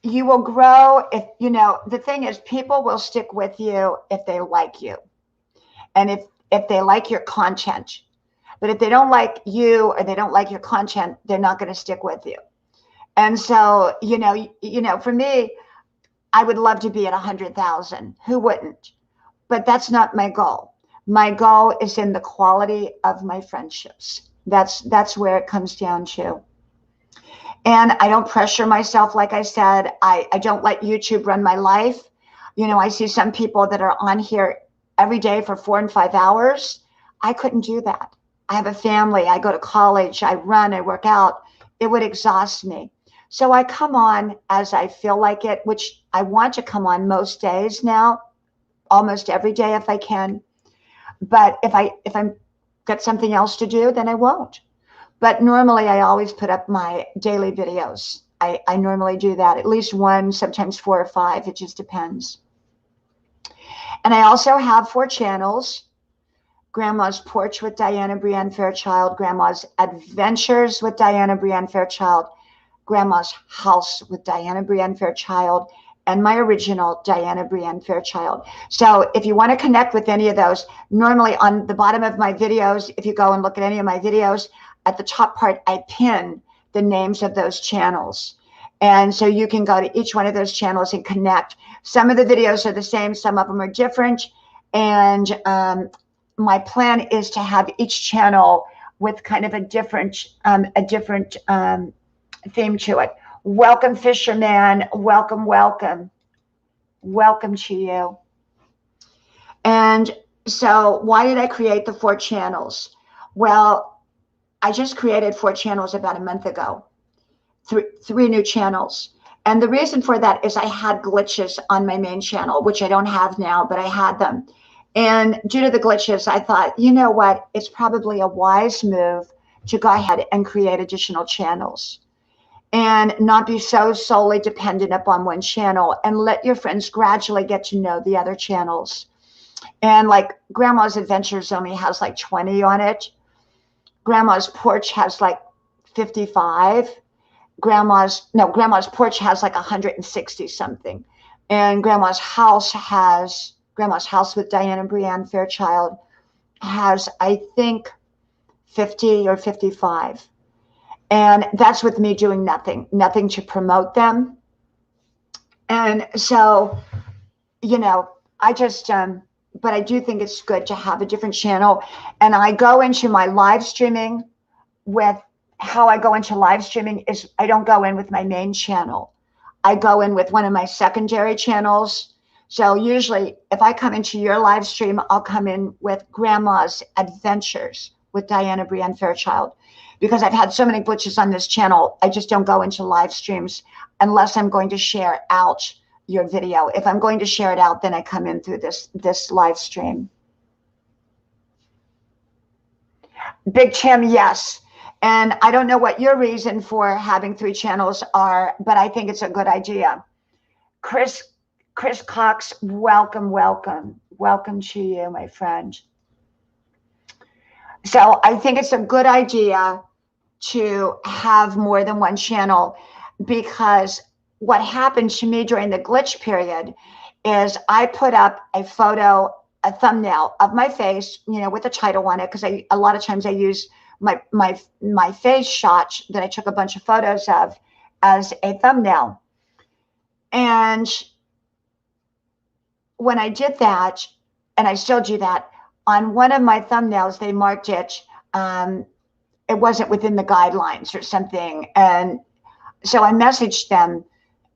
you will grow if, you know, the thing is, people will stick with you if they like you. And if they like your content. But if they don't like you or they don't like your content, they're not going to stick with you. And so, you know, for me, I would love to be at 100,000. Who wouldn't? But that's not my goal. My goal is in the quality of my friendships. That's where it comes down to. And I don't pressure myself. Like I said, I don't let YouTube run my life. You know, I see some people that are on here every day for 4 and 5 hours. I couldn't do that. I have a family. I go to college. I run. I work out. It would exhaust me. So I come on as I feel like it, which I want to come on most days now, almost every day if I can. But if I'm got something else to do, then I won't. But normally I always put up my daily videos. I normally do that, at least one, sometimes 4 or 5. It just depends. And I also have 4 channels: Grandma's Porch with Diana Brienne Fairchild, Grandma's Adventures with Diana Brienne Fairchild, Grandma's House with Diana Brienne Fairchild, and my original Diana Brienne Fairchild. So if you want to connect with any of those, normally on the bottom of my videos, if you go and look at any of my videos, at the top part, I pin the names of those channels. And so you can go to each one of those channels and connect. Some of the videos are the same, some of them are different. And my plan is to have each channel with kind of a different theme to it. Welcome, Fisherman. Welcome, welcome. Welcome to you. And so why did I create the 4 channels? Well, I just created 4 channels about a month ago, 3 new channels. And the reason for that is I had glitches on my main channel, which I don't have now, but I had them. And due to the glitches, I thought, you know what? It's probably a wise move to go ahead and create additional channels and not be so solely dependent upon one channel, and let your friends gradually get to know the other channels. And like Grandma's Adventures only has like 20 on it. Grandma's Porch has like 55. Grandma's Porch has like 160 something. And Grandma's House with Diana Brienne Fairchild has, I think, 50 or 55. And that's with me doing nothing to promote them. And so, you know, I just, but I do think it's good to have a different channel. And I go into my live streaming with, how I go into live streaming is I don't go in with my main channel. I go in with one of my secondary channels. So usually if I come into your live stream, I'll come in with Grandma's Adventures with Diana Brienne Fairchild, because I've had so many glitches on this channel. I just don't go into live streams unless I'm going to share out your video. If I'm going to share it out, then I come in through this live stream. Big Tim, yes. And I don't know what your reason for having 3 channels are, but I think it's a good idea. Chris Cox, welcome, welcome. Welcome to you, my friend. So I think it's a good idea to have more than one channel, because what happened to me during the glitch period is I put up a photo, a thumbnail of my face, you know, with a title on it, because a lot of times I use my face shot that I took a bunch of photos of as a thumbnail. And when I did that, and I still do that, on one of my thumbnails, they marked it, it wasn't within the guidelines or something. And so I messaged them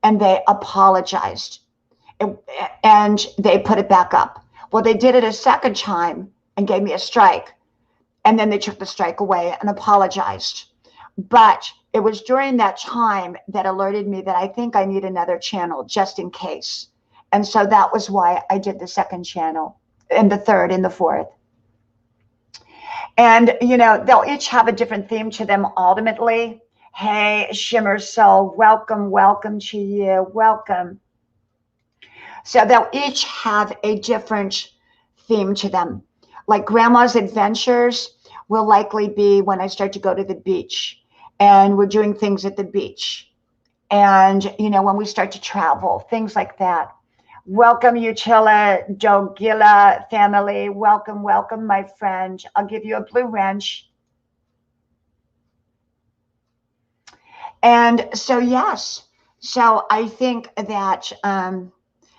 and they apologized and they put it back up. Well, they did it a second time and gave me a strike. And then they took the strike away and apologized. But it was during that time that alerted me that I think I need another channel just in case. And so that was why I did the second channel and the third and the fourth. And, you know, they'll each have a different theme to them ultimately. Hey, Shimmer Soul, welcome, welcome to you, welcome. So they'll each have a different theme to them. Like Grandma's Adventures will likely be when I start to go to the beach and we're doing things at the beach. And, you know, when we start to travel, things like that. Welcome, Utila Dogila family. Welcome, welcome, my friend. I'll give you a blue wrench. And so, yes. So I think that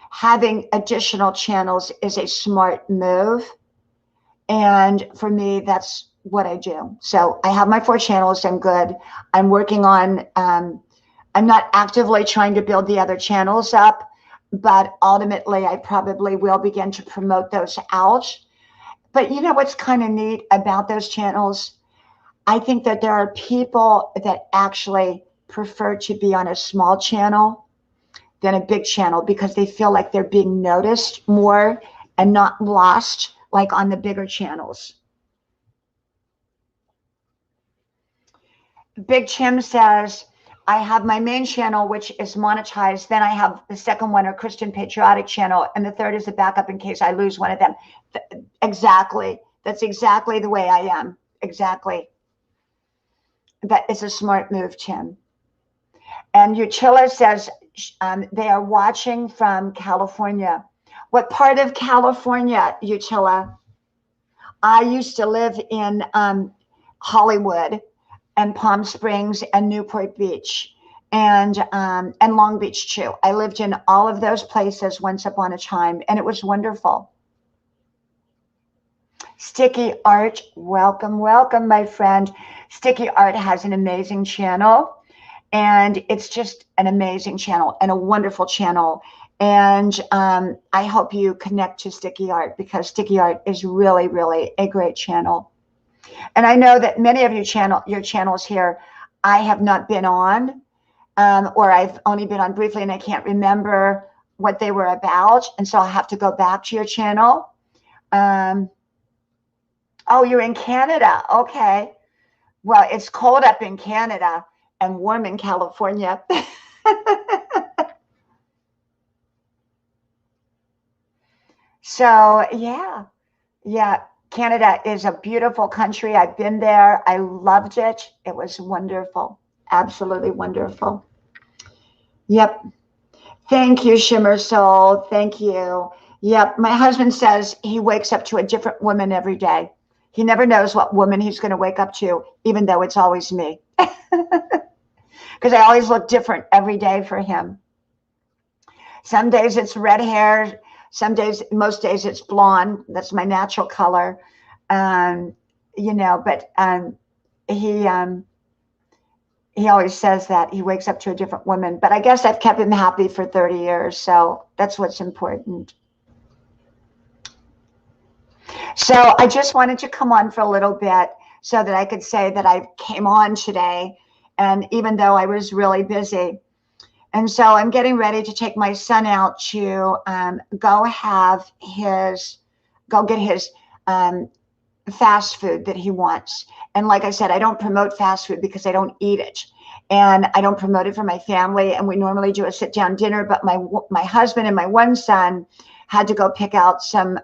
having additional channels is a smart move. And for me, that's what I do. So I have my 4 channels. I'm good. I'm working on, I'm not actively trying to build the other channels up. but ultimately I probably will begin to promote those out. But you know what's kind of neat about those channels? I think that there are people that actually prefer to be on a small channel than a big channel because they feel like they're being noticed more and not lost like on the bigger channels. Big Chim says, I have my main channel, which is monetized. Then I have the second one, a Christian patriotic channel. And the third is a backup in case I lose one of them. Exactly. That's exactly the way I am. Exactly. That is a smart move, Chim. And Uchilla says they are watching from California. What part of California, Uchilla? I used to live in Hollywood and Palm Springs and Newport Beach and Long Beach too. I lived in all of those places once upon a time, and it was wonderful. Sticky Art, welcome, welcome, my friend. Sticky Art has an amazing channel, and it's just an amazing channel and a wonderful channel. And I hope you connect to Sticky Art because Sticky Art is really, really a great channel. And I know that many of your channels here, I have not been on, or I've only been on briefly, and I can't remember what they were about. And so I'll have to go back to your channel. Oh, you're in Canada. Okay. Well, it's cold up in Canada and warm in California. So, yeah. Canada is a beautiful country. I've been there. I loved it. It was wonderful. Absolutely wonderful. Yep. Thank you, Shimmer Soul. Thank you. Yep. My husband says he wakes up to a different woman every day. He never knows what woman he's going to wake up to, even though it's always me. Because I always look different every day for him. Some days it's red hair. Some days, most days it's blonde. That's my natural color. You know, but he always says that he wakes up to a different woman. But I guess I've kept him happy for 30 years. So that's what's important. So I just wanted to come on for a little bit so that I could say that I came on today. And even though I was really busy. And so I'm getting ready to take my son out to go get his fast food that he wants. And like I said, I don't promote fast food because I don't eat it. And I don't promote it for my family. And we normally do a sit down dinner, but my husband and my one son had to go pick out some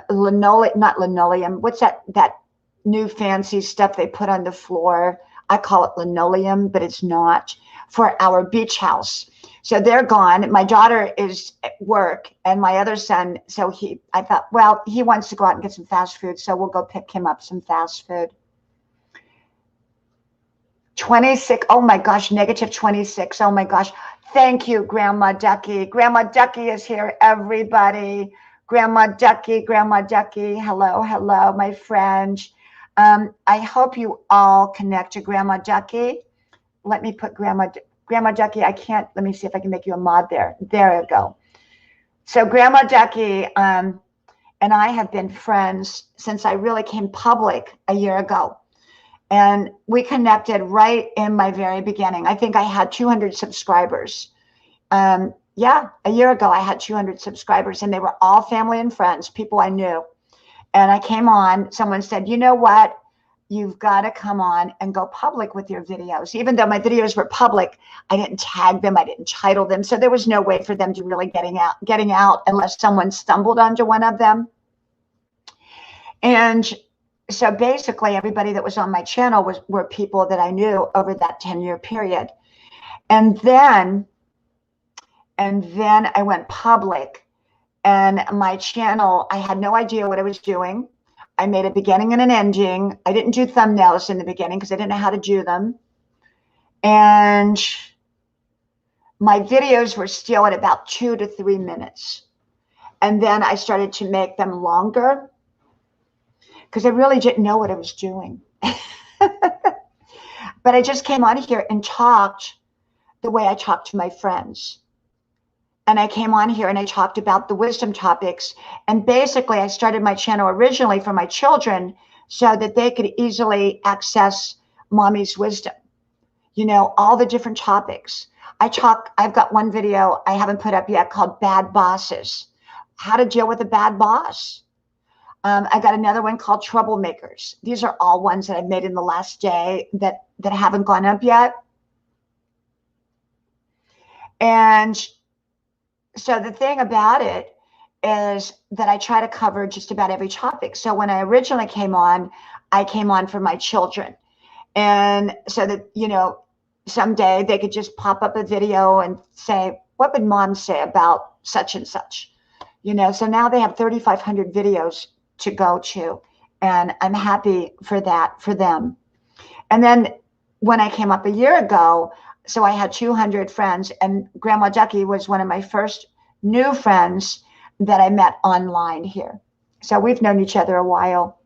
linoleum, not linoleum. What's that new fancy stuff they put on the floor? I call it linoleum, but it's not, for our beach house. So they're gone. My daughter is at work and my other son. So I thought, well, he wants to go out and get some fast food. So we'll go pick him up some fast food. 26. Oh my gosh. Negative 26. Oh my gosh. Thank you, Grandma Ducky. Grandma Ducky is here, everybody. Grandma Ducky. Hello, hello, my friend. I hope you all connect to Grandma Ducky. Let me put Grandma Ducky. I can't. Let me see if I can make you a mod there. There you go. So Grandma Ducky and I have been friends since I really came public a year ago. And we connected right in my very beginning. I think I had 200 subscribers. Yeah, a year ago I had 200 subscribers and they were all family and friends, people I knew. And I came on, someone said, you know what? You've got to come on and go public with your videos. Even though my videos were public, I didn't tag them, I didn't title them. So there was no way for them to really getting out unless someone stumbled onto one of them. And so basically everybody that was on my channel were people that I knew over that 10-year period. And then I went public, and my channel, I had no idea what I was doing. I made a beginning and an ending. I didn't do thumbnails in the beginning because I didn't know how to do them. And my videos were still at about 2 to 3 minutes. And then I started to make them longer because I really didn't know what I was doing. But I just came on here and talked the way I talk to my friends. and I came on here and I talked about the wisdom topics. And basically, I started my channel originally for my children so that they could easily access mommy's wisdom, you know, all the different topics. I've got one video I haven't put up yet called Bad Bosses, how to deal with a bad boss. I got another one called Troublemakers. These are all ones that I've made in the last day that haven't gone up yet. And so the thing about it is that I try to cover just about every topic. So when I originally came on, I came on for my children. And so that, you know, someday they could just pop up a video and say, what would mom say about such and such? You know, so now they have 3,500 videos to go to. And I'm happy for that, for them. And then when I came up a year ago, so I had 200 friends, and Grandma Ducky was one of my first new friends that I met online here. So we've known each other a while.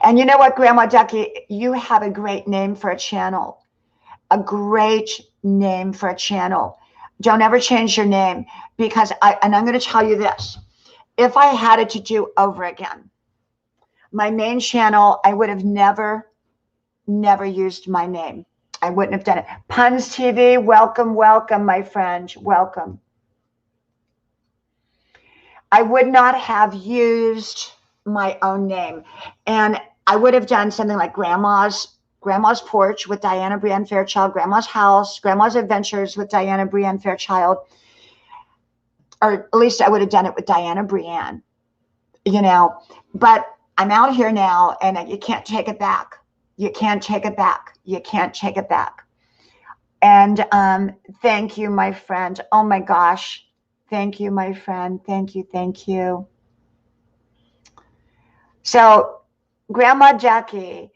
And you know what, Grandma Ducky, you have a great name for a channel. A great name for a channel. Don't ever change your name, because I'm going to tell you this. If I had it to do over again, my main channel, I would have never used my name. I wouldn't have done it. Puns TV, welcome, welcome, my friend, welcome. I would not have used my own name. And I would have done something like Grandma's Porch with Diana Brienne Fairchild, Grandma's House, Grandma's Adventures with Diana Brienne Fairchild. Or at least I would have done it with Diana Brienne, you know. But I'm out here now, and you can't take it back. You can't take it back. You can't take it back. And thank you, my friend. Oh my gosh. Thank you, my friend. Thank you. Thank you. So Grandma Ducky,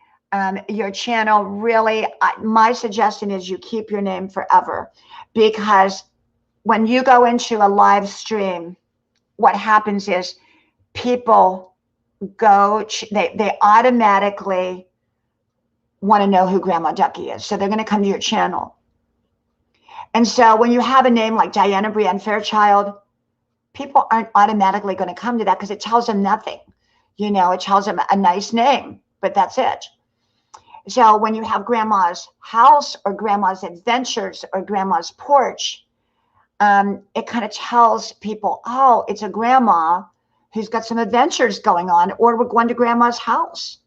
your channel really, my suggestion is you keep your name forever, because when you go into a live stream, what happens is people go, they automatically want to know who Grandma Ducky is. So they're going to come to your channel. And so when you have a name like Diana Brienne Fairchild, people aren't automatically going to come to that, because it tells them nothing. You know, it tells them a nice name, but that's it. So when you have Grandma's House or Grandma's Adventures or Grandma's Porch, it kind of tells people, oh, it's a grandma who's got some adventures going on, or we're going to Grandma's house,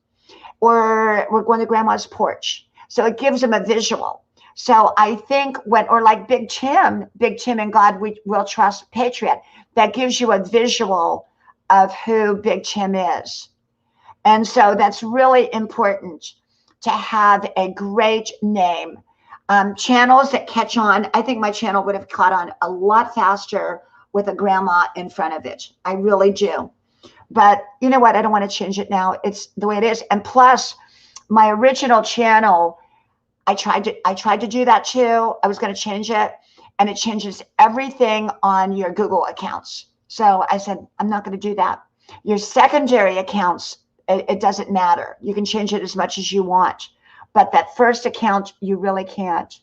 or we're going to Grandma's porch. So it gives them a visual. So I think or like Big Tim and God We Will Trust Patriot, that gives you a visual of who Big Tim is. And so that's really important to have a great name. Channels that catch on, I think my channel would have caught on a lot faster with a grandma in front of it. I really do. But you know what? I don't want to change it now. It's the way it is. And plus, my original channel, I tried to do that too. I was going to change it, and it changes everything on your Google accounts. So I said, I'm not going to do that. Your secondary accounts, it doesn't matter. You can change it as much as you want. But that first account, you really can't.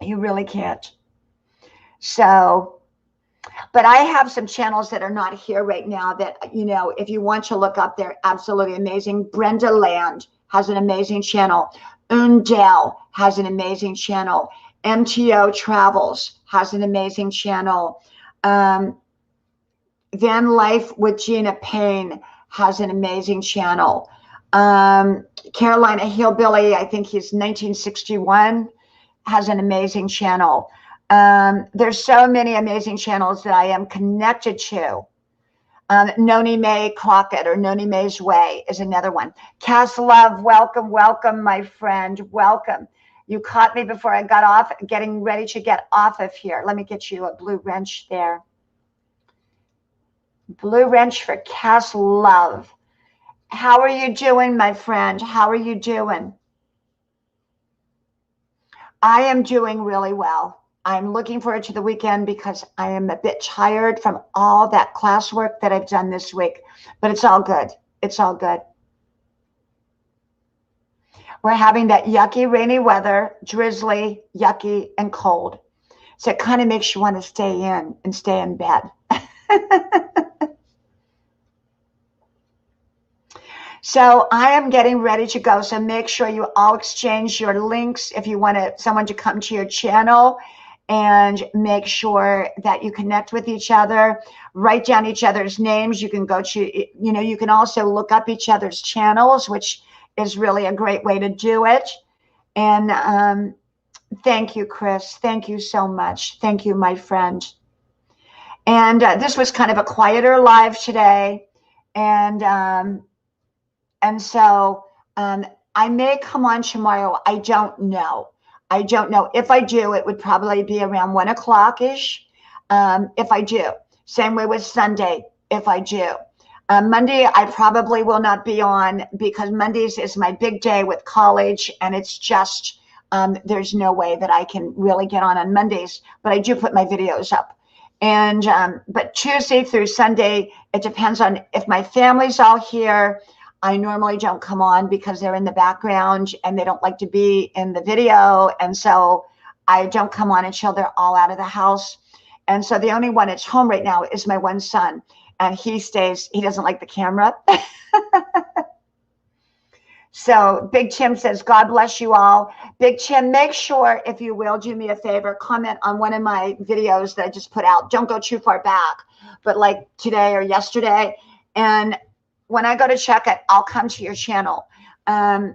You really can't. So, but I have some channels that are not here right now that, you know, if you want to look up, they're absolutely amazing. Brenda Land has an amazing channel. Undell has an amazing channel. MTO Travels has an amazing channel. Van Life with Gina Payne has an amazing channel. Carolina Hillbilly, I think he's 1961, has an amazing channel. There's so many amazing channels that I am connected to. Noni Mae Crockett, or Noni Mae's Way, is another one. Cass Love, welcome, welcome, my friend, welcome. You caught me before I got off, getting ready to get off of here. Let me get you a blue wrench there. Blue wrench for Cass Love. How are you doing, my friend? How are you doing? I am doing really well. I'm looking forward to the weekend because I am a bit tired from all that classwork that I've done this week, but it's all good. It's all good. We're having that yucky, rainy weather, drizzly, yucky, and cold. So it kind of makes you want to stay in and stay in bed. So I am getting ready to go. So make sure you all exchange your links if you want someone to come to your channel, and make sure that you connect with each other. Write down each other's names. You can go to, you can also look up each other's channels, which is really a great way to do it. And thank you, Chris. Thank you so much. Thank you, my friend. And this was kind of a quieter live today. And so I may come on tomorrow. I don't know. I don't know. If I do, it would probably be around 1 o'clock-ish. If I do. Same way with Sunday, if I do. Monday, I probably will not be on, because Mondays is my big day with college, and it's just, there's no way that I can really get on Mondays, but I do put my videos up. And but Tuesday through Sunday, it depends on if my family's all here. I normally don't come on because they're in the background and they don't like to be in the video. And so I don't come on until they're all out of the house. And so the only one that's home right now is my one son. And he doesn't like the camera. So Big Tim says, God bless you all. Big Tim, make sure, if you will, do me a favor, comment on one of my videos that I just put out. Don't go too far back, but like today or yesterday. And when I go to check it, I'll come to your channel, so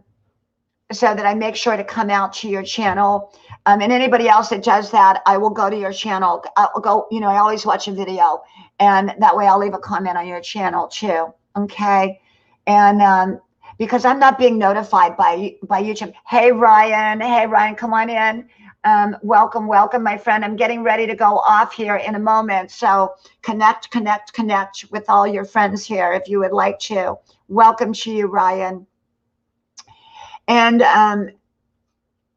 that I make sure to come out to your channel. And anybody else that does that, I will go to your channel. I'll go, I always watch a video, and that way I'll leave a comment on your channel too. Okay. And because I'm not being notified by YouTube. Hey, Ryan, come on in. Welcome, my friend. I'm getting ready to go off here in a moment. So connect with all your friends here if you would like to. Welcome to you, Ryan. And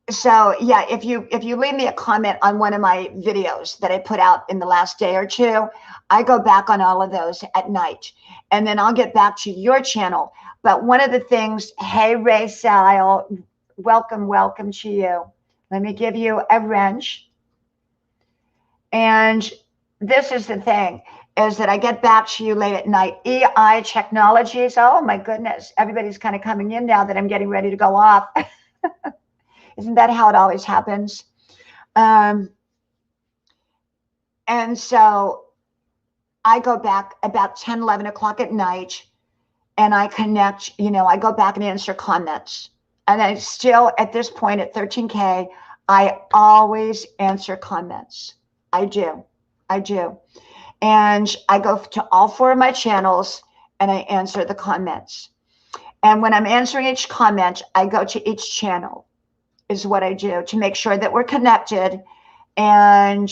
so yeah, if you leave me a comment on one of my videos that I put out in the last day or two, I go back on all of those at night, and then I'll get back to your channel. But one of the things, hey, Ray Sile, welcome to you. Let me give you a wrench. And this is the thing, is that I get back to you late at night. EI Technologies, oh my goodness, everybody's kind of coming in now that I'm getting ready to go off. Isn't that how it always happens? And so I go back about 10, 11 o'clock at night, and I connect, I go back and answer comments. And I still, at this point at 13K, I always answer comments. I do. And I go to all 4 of my channels and I answer the comments. And when I'm answering each comment, I go to each channel, is what I do, to make sure that we're connected. And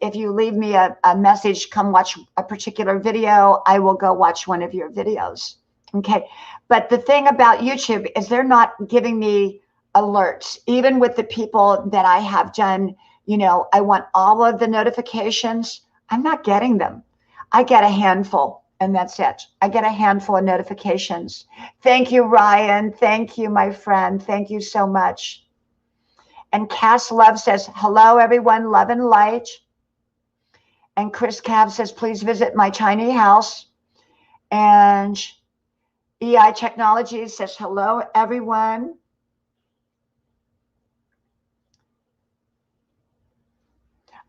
if you leave me a message, come watch a particular video, I will go watch one of your videos. Okay. But the thing about YouTube is they're not giving me alerts. Even with the people that I have done, I want all of the notifications. I'm not getting them. I get a handful, and that's it. I get a handful of notifications. Thank you, Ryan. Thank you, my friend. Thank you so much. And Cass Love says, hello, everyone. Love and light. And Chris Cav says, please visit my tiny house. And EI Technologies says, hello, everyone.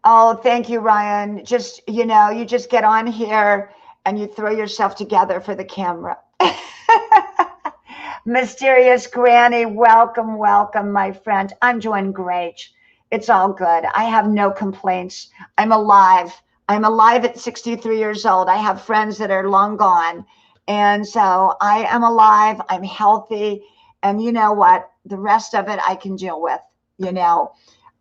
Oh, thank you, Ryan. Just, you just get on here and you throw yourself together for the camera. Mysterious Granny, welcome, my friend. I'm doing great. It's all good. I have no complaints. I'm alive. I'm alive at 63 years old. I have friends that are long gone. And so I am alive. I'm healthy. And you know what? The rest of it I can deal with,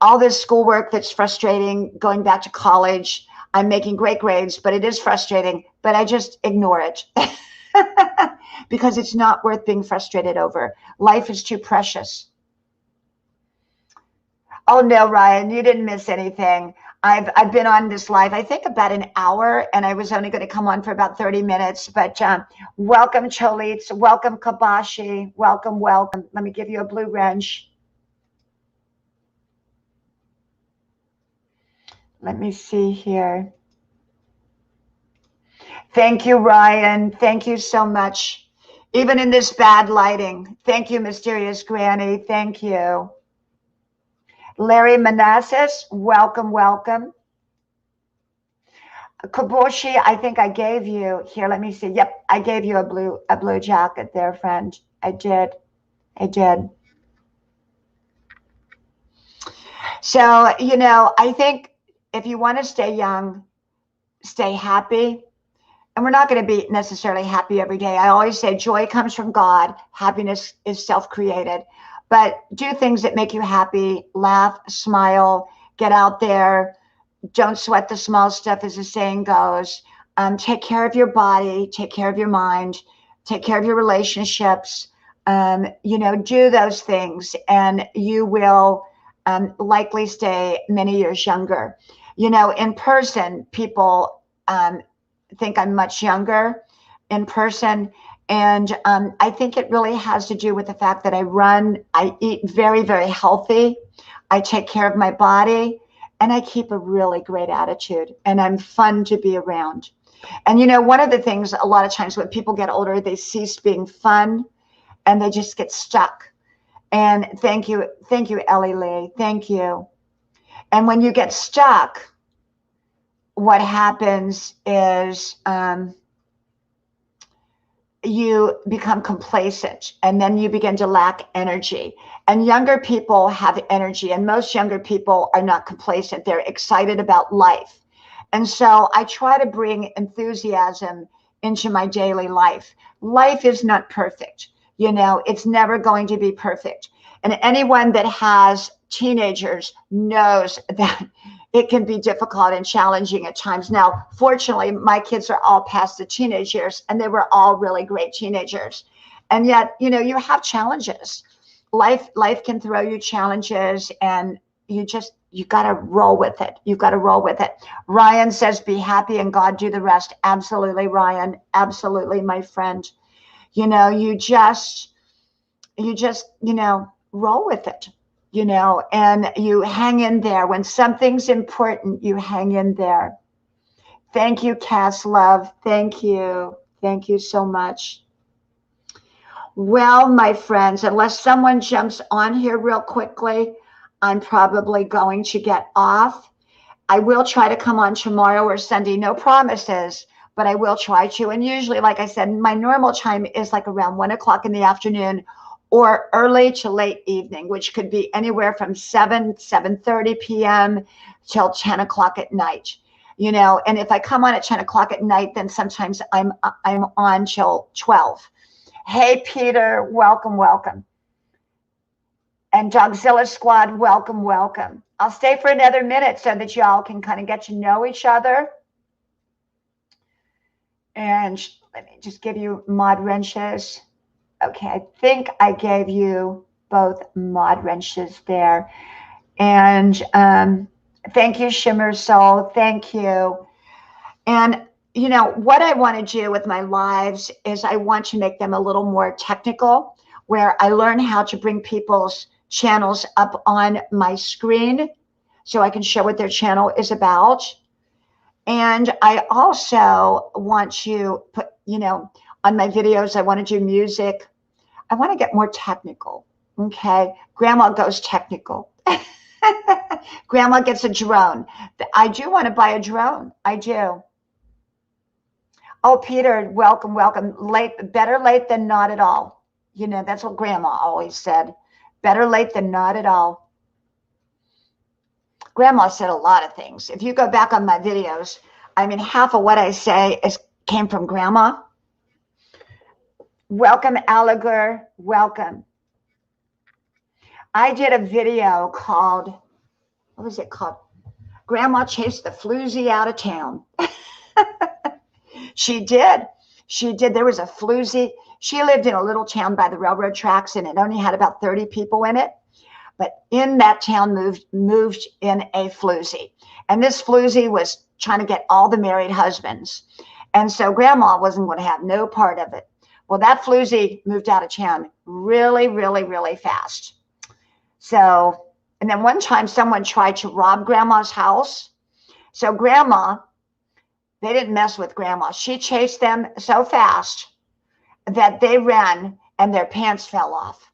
all this schoolwork that's frustrating, going back to college. I'm making great grades, but it is frustrating, but I just ignore it because it's not worth being frustrated over. Life is too precious. Oh no, Ryan, you didn't miss anything. I've been on this live, I think about an hour, and I was only going to come on for about 30 minutes, but welcome, Cholitz. Welcome, Kabashi. Welcome. Let me give you a blue wrench. Let me see here. Thank you, Ryan. Thank you so much. Even in this bad lighting. Thank you, Mysterious Granny. Thank you. Larry Manassas, welcome, welcome. Kaboshi, I think I gave you, here, let me see. Yep, I gave you a blue jacket there, friend. I did. I did. So, you know, I think if you want to stay young, stay happy. And we're not going to be necessarily happy every day. I always say joy comes from God. Happiness is self-created. But do things that make you happy. Laugh, smile, get out there. Don't sweat the small stuff, as the saying goes. Take care of your body. Take care of your mind. Take care of your relationships. You know, do those things and you will likely stay many years younger. You know, in person, people think I'm much younger in person. And I think it really has to do with the fact that I eat very, very healthy. I take care of my body and I keep a really great attitude and I'm fun to be around. And, you know, one of the things a lot of times when people get older, they cease being fun and they just get stuck. And thank you, Ellie Lee. Thank you. And when you get stuck, what happens is you become complacent and then you begin to lack energy. And younger people have energy, and most younger people are not complacent. They're excited about life. And so I try to bring enthusiasm into my daily life. Life is not perfect. You know, it's never going to be perfect. And anyone that has teenagers knows that it can be difficult and challenging at times. Now, fortunately, my kids are all past the teenage years and they were all really great teenagers. And yet, you know, you have challenges. Life can throw you challenges and you got to roll with it. You've got to roll with it. Ryan says, be happy and God do the rest. Absolutely, Ryan. Absolutely, my friend. You know, you just, you know, roll with it, you know, and you hang in there. When something's important, you hang in there. Thank you, Cass Love. Thank you. Thank you so much. Well, my friends, unless someone jumps on here real quickly, I'm probably going to get off. I will try to come on tomorrow or Sunday. No promises, but I will try to. And usually, like I said, my normal time is like around 1 o'clock in the afternoon or early to late evening, which could be anywhere from 7:30 p.m. till 10 o'clock at night. You know, and if I come on at 10 o'clock at night, then sometimes I'm on till 12. Hey, Peter, welcome, welcome. And Dogzilla Squad, welcome, welcome. I'll stay for another minute so that y'all can kind of get to know each other. And let me just give you mod wrenches. Okay, I think I gave you both mod wrenches there. And thank you, Shimmer Soul. Thank you. And, you know, what I want to do with my lives is I want to make them a little more technical, where I learn how to bring people's channels up on my screen so I can show what their channel is about. And I also want to put, you know, on my videos, I want to do music. I want to get more technical. Okay. Grandma goes technical. Grandma gets a drone. I do want to buy a drone. I do. Oh, Peter, welcome, welcome. Better late than not at all. You know, that's what Grandma always said. Better late than not at all. Grandma said a lot of things. If you go back on my videos, I mean, half of what I say came from Grandma. Welcome, Aliger. Welcome. I did a video called, what was it called? Grandma chased the floozy out of town. She did. She did. There was a floozy. She lived in a little town by the railroad tracks, and it only had about 30 people in it. But in that town moved in a floozy. And this floozy was trying to get all the married husbands. And so Grandma wasn't going to have no part of it. Well, that floozy moved out of town really, really, really fast. So, and then one time someone tried to rob Grandma's house. So grandma, they didn't mess with grandma. She chased them so fast that they ran and their pants fell off.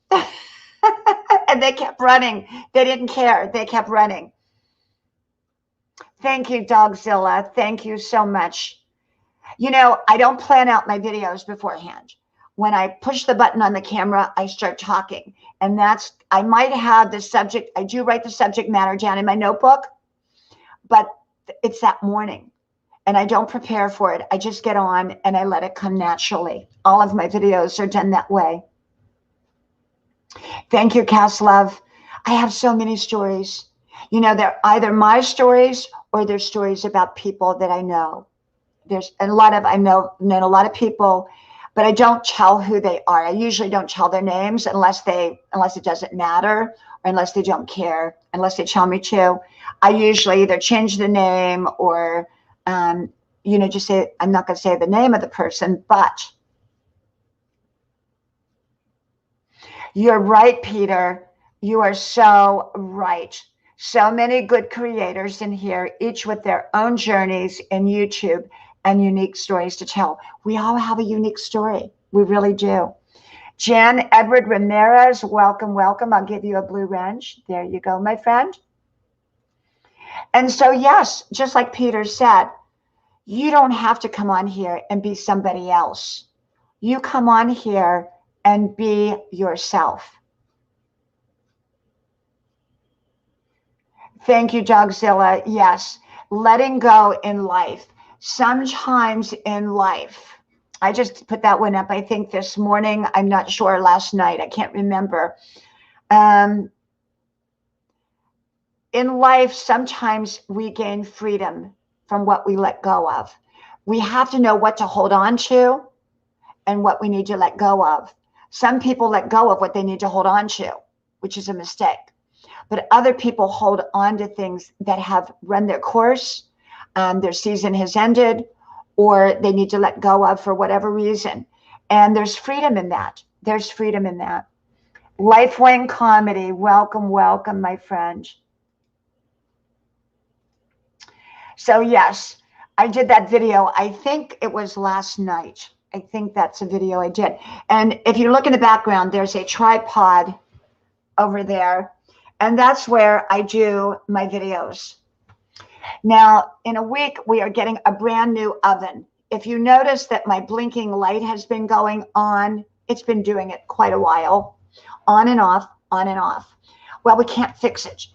And they kept running. They didn't care. They kept running. Thank you, Dogzilla. Thank you so much. You know, I don't plan out my videos beforehand. When I push the button on the camera, I start talking. And I might have the subject, I do write the subject matter down in my notebook, but it's that morning. And I don't prepare for it. I just get on and I let it come naturally. All of my videos are done that way. Thank you, Cass Love. I have so many stories. You know, they're either my stories or they're stories about people that I know. There's a lot of, I've known a lot of people, but I don't tell who they are. I usually don't tell their names unless it doesn't matter, or unless they don't care, unless they tell me to. I usually either change the name or, you know, just say, I'm not going to say the name of the person, but you're right, Peter. You are so right. So many good creators in here, each with their own journeys in YouTube and unique stories to tell. We all have a unique story. We really do. Jan Edward Ramirez, welcome, welcome. I'll give you a blue wrench. There you go, my friend. And so, yes, just like Peter said, you don't have to come on here and be somebody else. You come on here and be yourself. Thank you, Dogzilla. Yes, letting go in life. Sometimes in life, I just put that one up, I think this morning. I'm not sure, last night. I can't remember. In life, sometimes we gain freedom from what we let go of. We have to know what to hold on to and what we need to let go of. Some people let go of what they need to hold on to, which is a mistake. But other people hold on to things that have run their course, their season has ended, or they need to let go of for whatever reason. And there's freedom in that. There's freedom in that. Lifeway Comedy, welcome, welcome, my friend. So yes, I did that video. I think it was last night. I think that's a video I did. And if you look in the background, there's a tripod over there. And that's where I do my videos. Now, in a week, we are getting a brand new oven. If you notice that my blinking light has been going on, it's been doing it quite a while, on and off, on and off. Well, we can't fix it.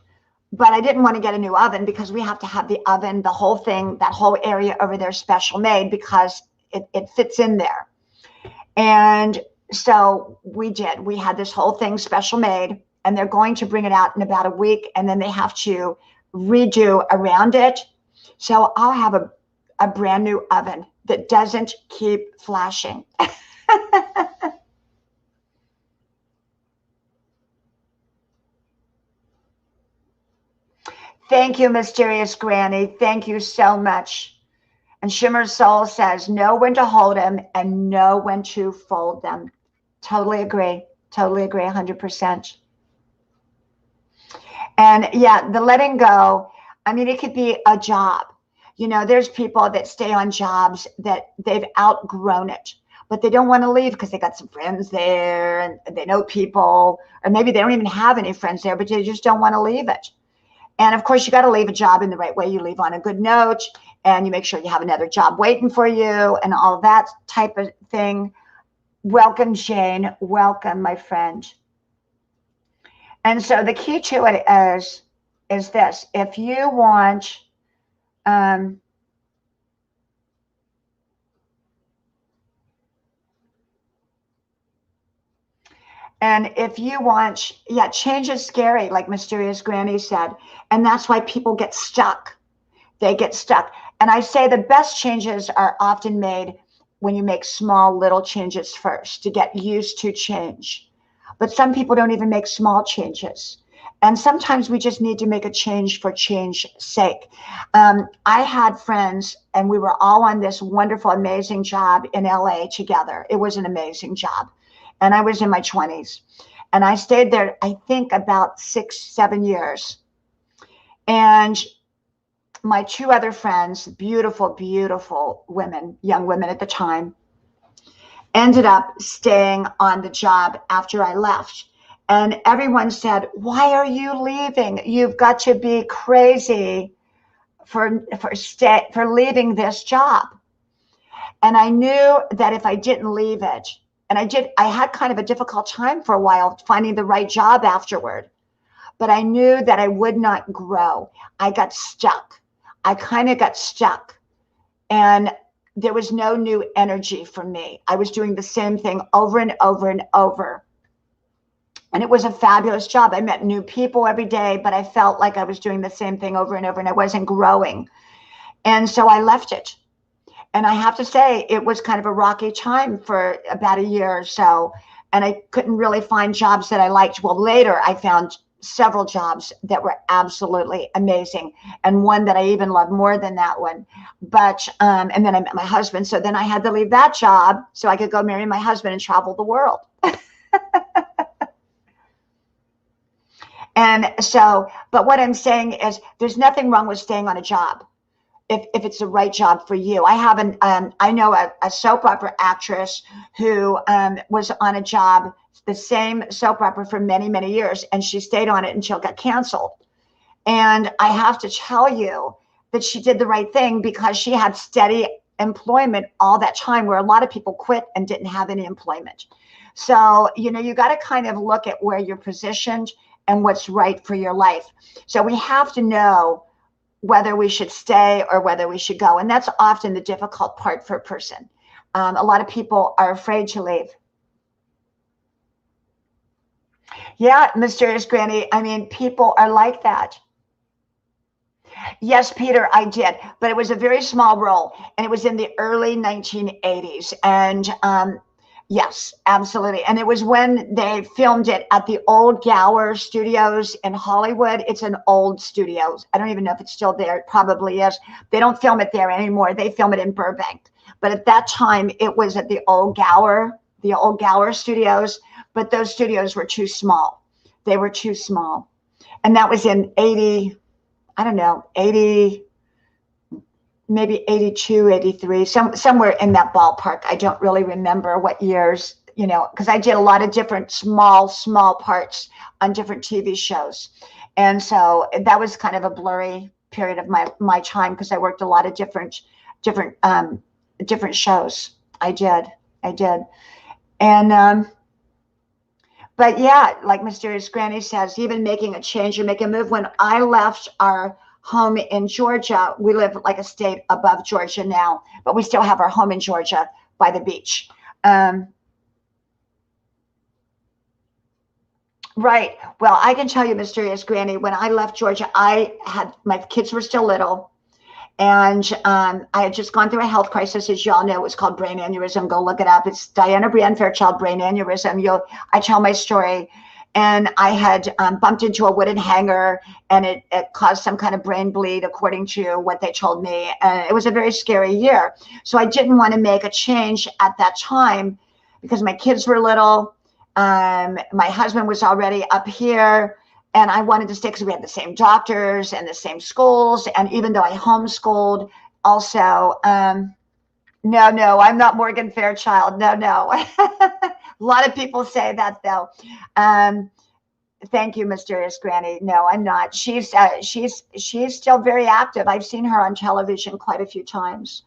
But I didn't want to get a new oven because we have to have the oven, the whole thing, that whole area over there special made because it fits in there. And so we did. We had this whole thing special made. And they're going to bring it out in about a week, and then they have to redo around it. So I'll have a brand new oven that doesn't keep flashing. Thank you, Mysterious Granny. Thank you so much. And Shimmer Soul says, know when to hold them and know when to fold them. Totally agree. Totally agree, 100%. And yeah, the letting go, I mean, it could be a job. You know, there's people that stay on jobs that they've outgrown it, but they don't want to leave because they got some friends there and they know people, or maybe they don't even have any friends there, but they just don't want to leave it. And of course, you got to leave a job in the right way. You leave on a good note and you make sure you have another job waiting for you and all that type of thing. Welcome, Jane. Welcome, my friend. And so the key to it is this. If you want, and if you want, yeah, change is scary, like Mysterious Granny said. And that's why people get stuck. They get stuck. And I say the best changes are often made when you make small little changes first to get used to change. But some people don't even make small changes. And sometimes we just need to make a change for change's sake. I had friends and we were all on this wonderful, amazing job in LA together. It was an amazing job. And I was in my 20s. And I stayed there, I think, about 6-7 years. And my two other friends, beautiful, beautiful women, young women at the time, ended up staying on the job after I left. And everyone said, "Why are you leaving? You've got to be crazy for leaving this job." And I knew that if I didn't leave it, and I had kind of a difficult time for a while finding the right job afterward, but I knew that I would not grow. I got stuck. I kind of got stuck, and there was no new energy for me. I was doing the same thing over and over and over. And it was a fabulous job. I met new people every day, but I felt like I was doing the same thing over and over, and I wasn't growing. And so I left it. And I have to say, it was kind of a rocky time for about a year or so. And I couldn't really find jobs that I liked. Well, later I found several jobs that were absolutely amazing, and one that I even loved more than that one. But and then I met my husband, so then I had to leave that job so I could go marry my husband and travel the world. And so, but what I'm saying is, there's nothing wrong with staying on a job if it's the right job for you. I know a soap opera actress who was on a job, the same soap opera, for many, many years, and she stayed on it until it got canceled. And I have to tell you that she did the right thing, because she had steady employment all that time, where a lot of people quit and didn't have any employment. So, you got to kind of look at where you're positioned and what's right for your life. So we have to know whether we should stay or whether we should go. And that's often the difficult part for a person. A lot of people are afraid to leave. Yeah, Mysterious Granny. I mean, people are like that. Yes, Peter, I did. But it was a very small role. And it was in the early 1980s. And yes, absolutely. And it was when they filmed it at the old Gower Studios in Hollywood. It's an old studio. I don't even know if it's still there. It probably is. They don't film it there anymore. They film it in Burbank. But at that time, it was at the old Gower Studios. But those studios were too small. They were too small. And that was in 80, I don't know, 80, maybe 82, 83, somewhere in that ballpark. I don't really remember what years, because I did a lot of different small parts on different TV shows. And so that was kind of a blurry period of my time, because I worked a lot of different shows. I did. And, but yeah, like Mysterious Granny says, even making a change or making a move. When I left our home in Georgia, we live like a state above Georgia now, but we still have our home in Georgia by the beach. Right. Well, I can tell you, Mysterious Granny, when I left Georgia, my kids were still little. And I had just gone through a health crisis, as y'all know. It was called brain aneurysm. Go look it up. It's Diana Brienne Fairchild, brain aneurysm. I tell my story. And I had bumped into a wooden hanger, and it caused some kind of brain bleed, according to what they told me. And it was a very scary year. So I didn't want to make a change at that time, because my kids were little. My husband was already up here. And I wanted to stay because we had the same doctors and the same schools. And even though I homeschooled also, no, I'm not Morgan Fairchild. No. A lot of people say that, though. Thank you, Mysterious Granny. No, I'm not. She's still very active. I've seen her on television quite a few times.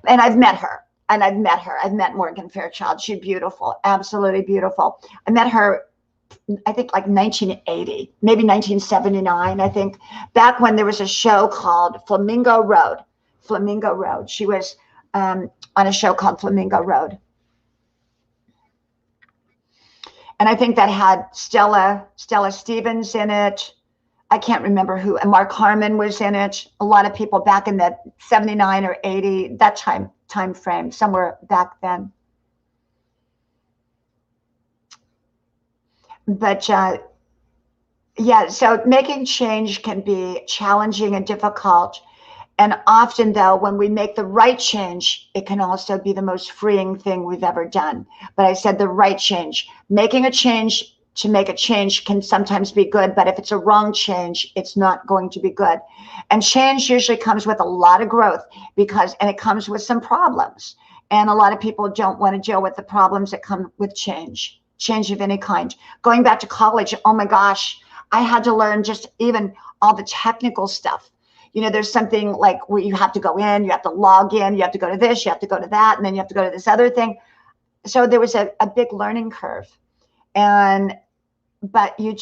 And I've met her. I've met Morgan Fairchild. She's beautiful, absolutely beautiful. I met her, I think, like 1980, maybe 1979, I think, back when there was a show called Flamingo Road. She was on a show called Flamingo Road. And I think that had Stella Stevens in it. I can't remember who. And Mark Harmon was in it. A lot of people back in the 79 or 80, that time frame, somewhere back then. But yeah, so making change can be challenging and difficult. And often, though, when we make the right change, it can also be the most freeing thing we've ever done. But I said the right change. Making a change to make a change can sometimes be good, but if it's a wrong change, it's not going to be good. And change usually comes with a lot of growth and it comes with some problems. And a lot of people don't want to deal with the problems that come with change of any kind. Going back to college, oh my gosh, I had to learn just even all the technical stuff. You know, there's something like where you have to go in, you have to log in, you have to go to this, you have to go to that, and then you have to go to this other thing. So there was a big learning curve. But you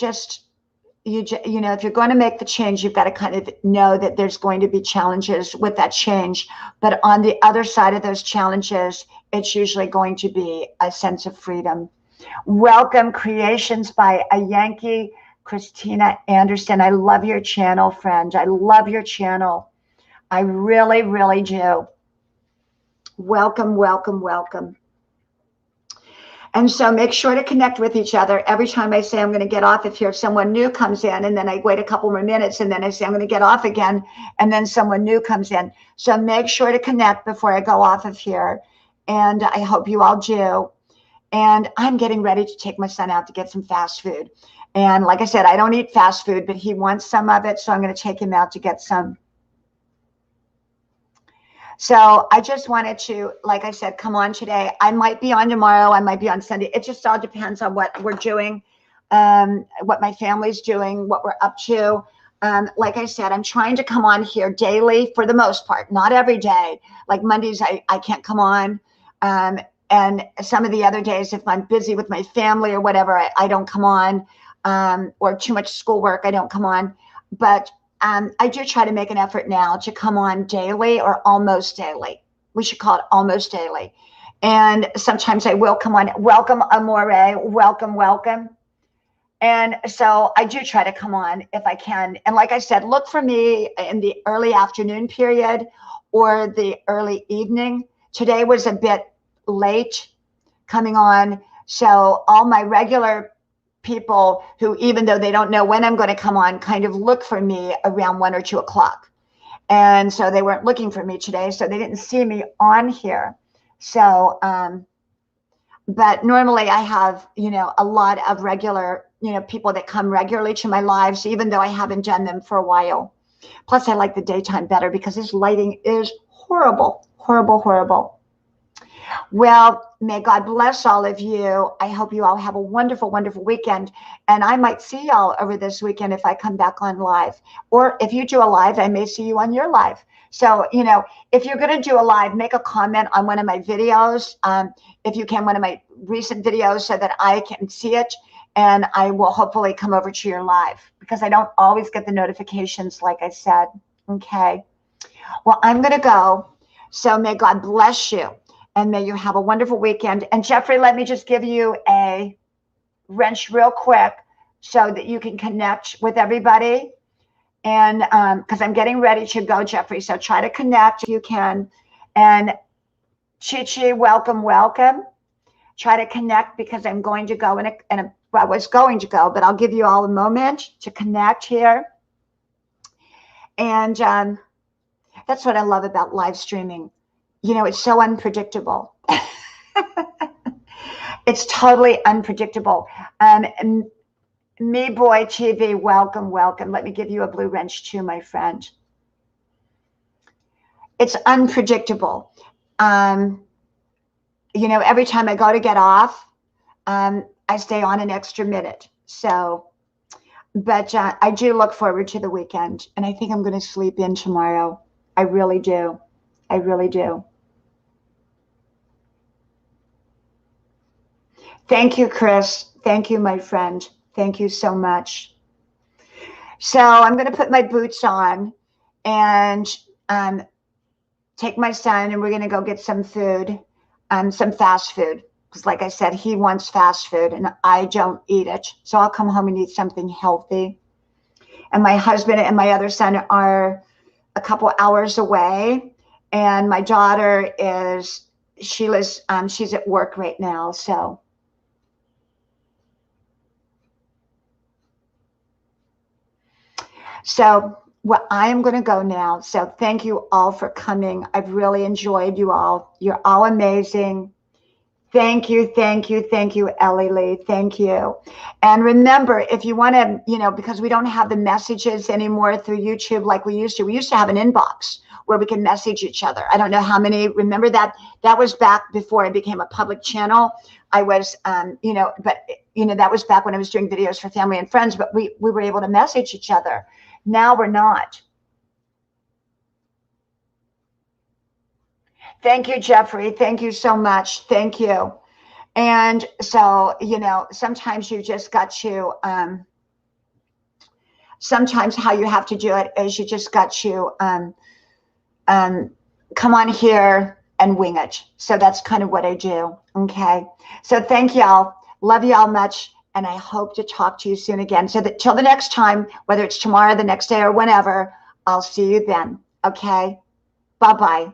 know, if you're going to make the change, you've got to kind of know that there's going to be challenges with that change. But on the other side of those challenges, it's usually going to be a sense of freedom. Welcome, Creations by a Yankee, Christina Anderson. I love your channel, friend. I love your channel. I really, really do. Welcome, welcome, welcome. And so make sure to connect with each other. Every time I say I'm going to get off of here, someone new comes in, and then I wait a couple more minutes, and then I say I'm going to get off again, and then someone new comes in. So make sure to connect before I go off of here. And I hope you all do. And I'm getting ready to take my son out to get some fast food. And like I said, I don't eat fast food, but he wants some of it, so I'm going to take him out to get some. So I just wanted to, like I said, come on today. I might be on tomorrow. I might be on Sunday. It just all depends on what we're doing, what my family's doing, what we're up to. Like I said, I'm trying to come on here daily for the most part, not every day. Like Mondays, I can't come on. And some of the other days, if I'm busy with my family or whatever, I don't come on, or too much schoolwork, I don't come on. But I do try to make an effort now to come on daily or almost daily. We should call it almost daily. And sometimes I will come on. Welcome, Amore. Welcome, welcome. And so I do try to come on if I can. And like I said, look for me in the early afternoon period or the early evening. Today was a bit late coming on. So all my regular people who, even though they don't know when I'm going to come on, kind of look for me around 1 or 2 o'clock. And so they weren't looking for me today, so they didn't see me on here. So, but normally I have, you know, a lot of regular, you know, people that come regularly to my lives, even though I haven't done them for a while. Plus I like the daytime better because this lighting is horrible, horrible, horrible. Well, may God bless all of you. I hope you all have a wonderful, wonderful weekend. And I might see y'all over this weekend if I come back on live. Or if you do a live, I may see you on your live. So, you know, if you're going to do a live, make a comment on one of my videos. If you can, one of my recent videos so that I can see it. And I will hopefully come over to your live because I don't always get the notifications, like I said. Okay. Well, I'm going to go. So may God bless you. And may you have a wonderful weekend. And Jeffrey, let me just give you a wrench real quick so that you can connect with everybody. And because I'm getting ready to go, Jeffrey. So try to connect if you can. And Chi-Chi, welcome, welcome. Try to connect because I'm going to go well, I was going to go, but I'll give you all a moment to connect here. And that's what I love about live streaming. You know, it's so unpredictable. It's totally unpredictable. Me Boy TV, welcome, welcome. Let me give you a blue wrench too, my friend. It's unpredictable. You know, every time I go to get off, I stay on an extra minute. So, but I do look forward to the weekend. And I think I'm going to sleep in tomorrow. I really do. I really do. Thank you, Chris. Thank you, my friend. Thank you so much. So I'm going to put my boots on and take my son, and we're going to go get some food, some fast food. Because like I said, he wants fast food and I don't eat it. So I'll come home and eat something healthy. And my husband and my other son are a couple hours away. And my daughter is, Sheila's, she's at work right now. So well, I am going to go now. So thank you all for coming. I've really enjoyed you all. You're all amazing. Thank you, thank you, thank you, Ellie Lee. Thank you. And remember, if you want to, because we don't have the messages anymore through YouTube like we used to have an inbox where we can message each other. I don't know how many, remember that? That was back before I became a public channel. I was, that was back when I was doing videos for family and friends, but we were able to message each other. Now we're not. Thank you, Jeffrey. Thank you so much. Thank you. And so, sometimes you just got to, sometimes how you have to do it is you just got to come on here and wing it. So that's kind of what I do. Okay. So thank y'all. Love y'all much. And I hope to talk to you soon again. So that till the next time, whether it's tomorrow, the next day, or whenever, I'll see you then. Okay. Bye-bye.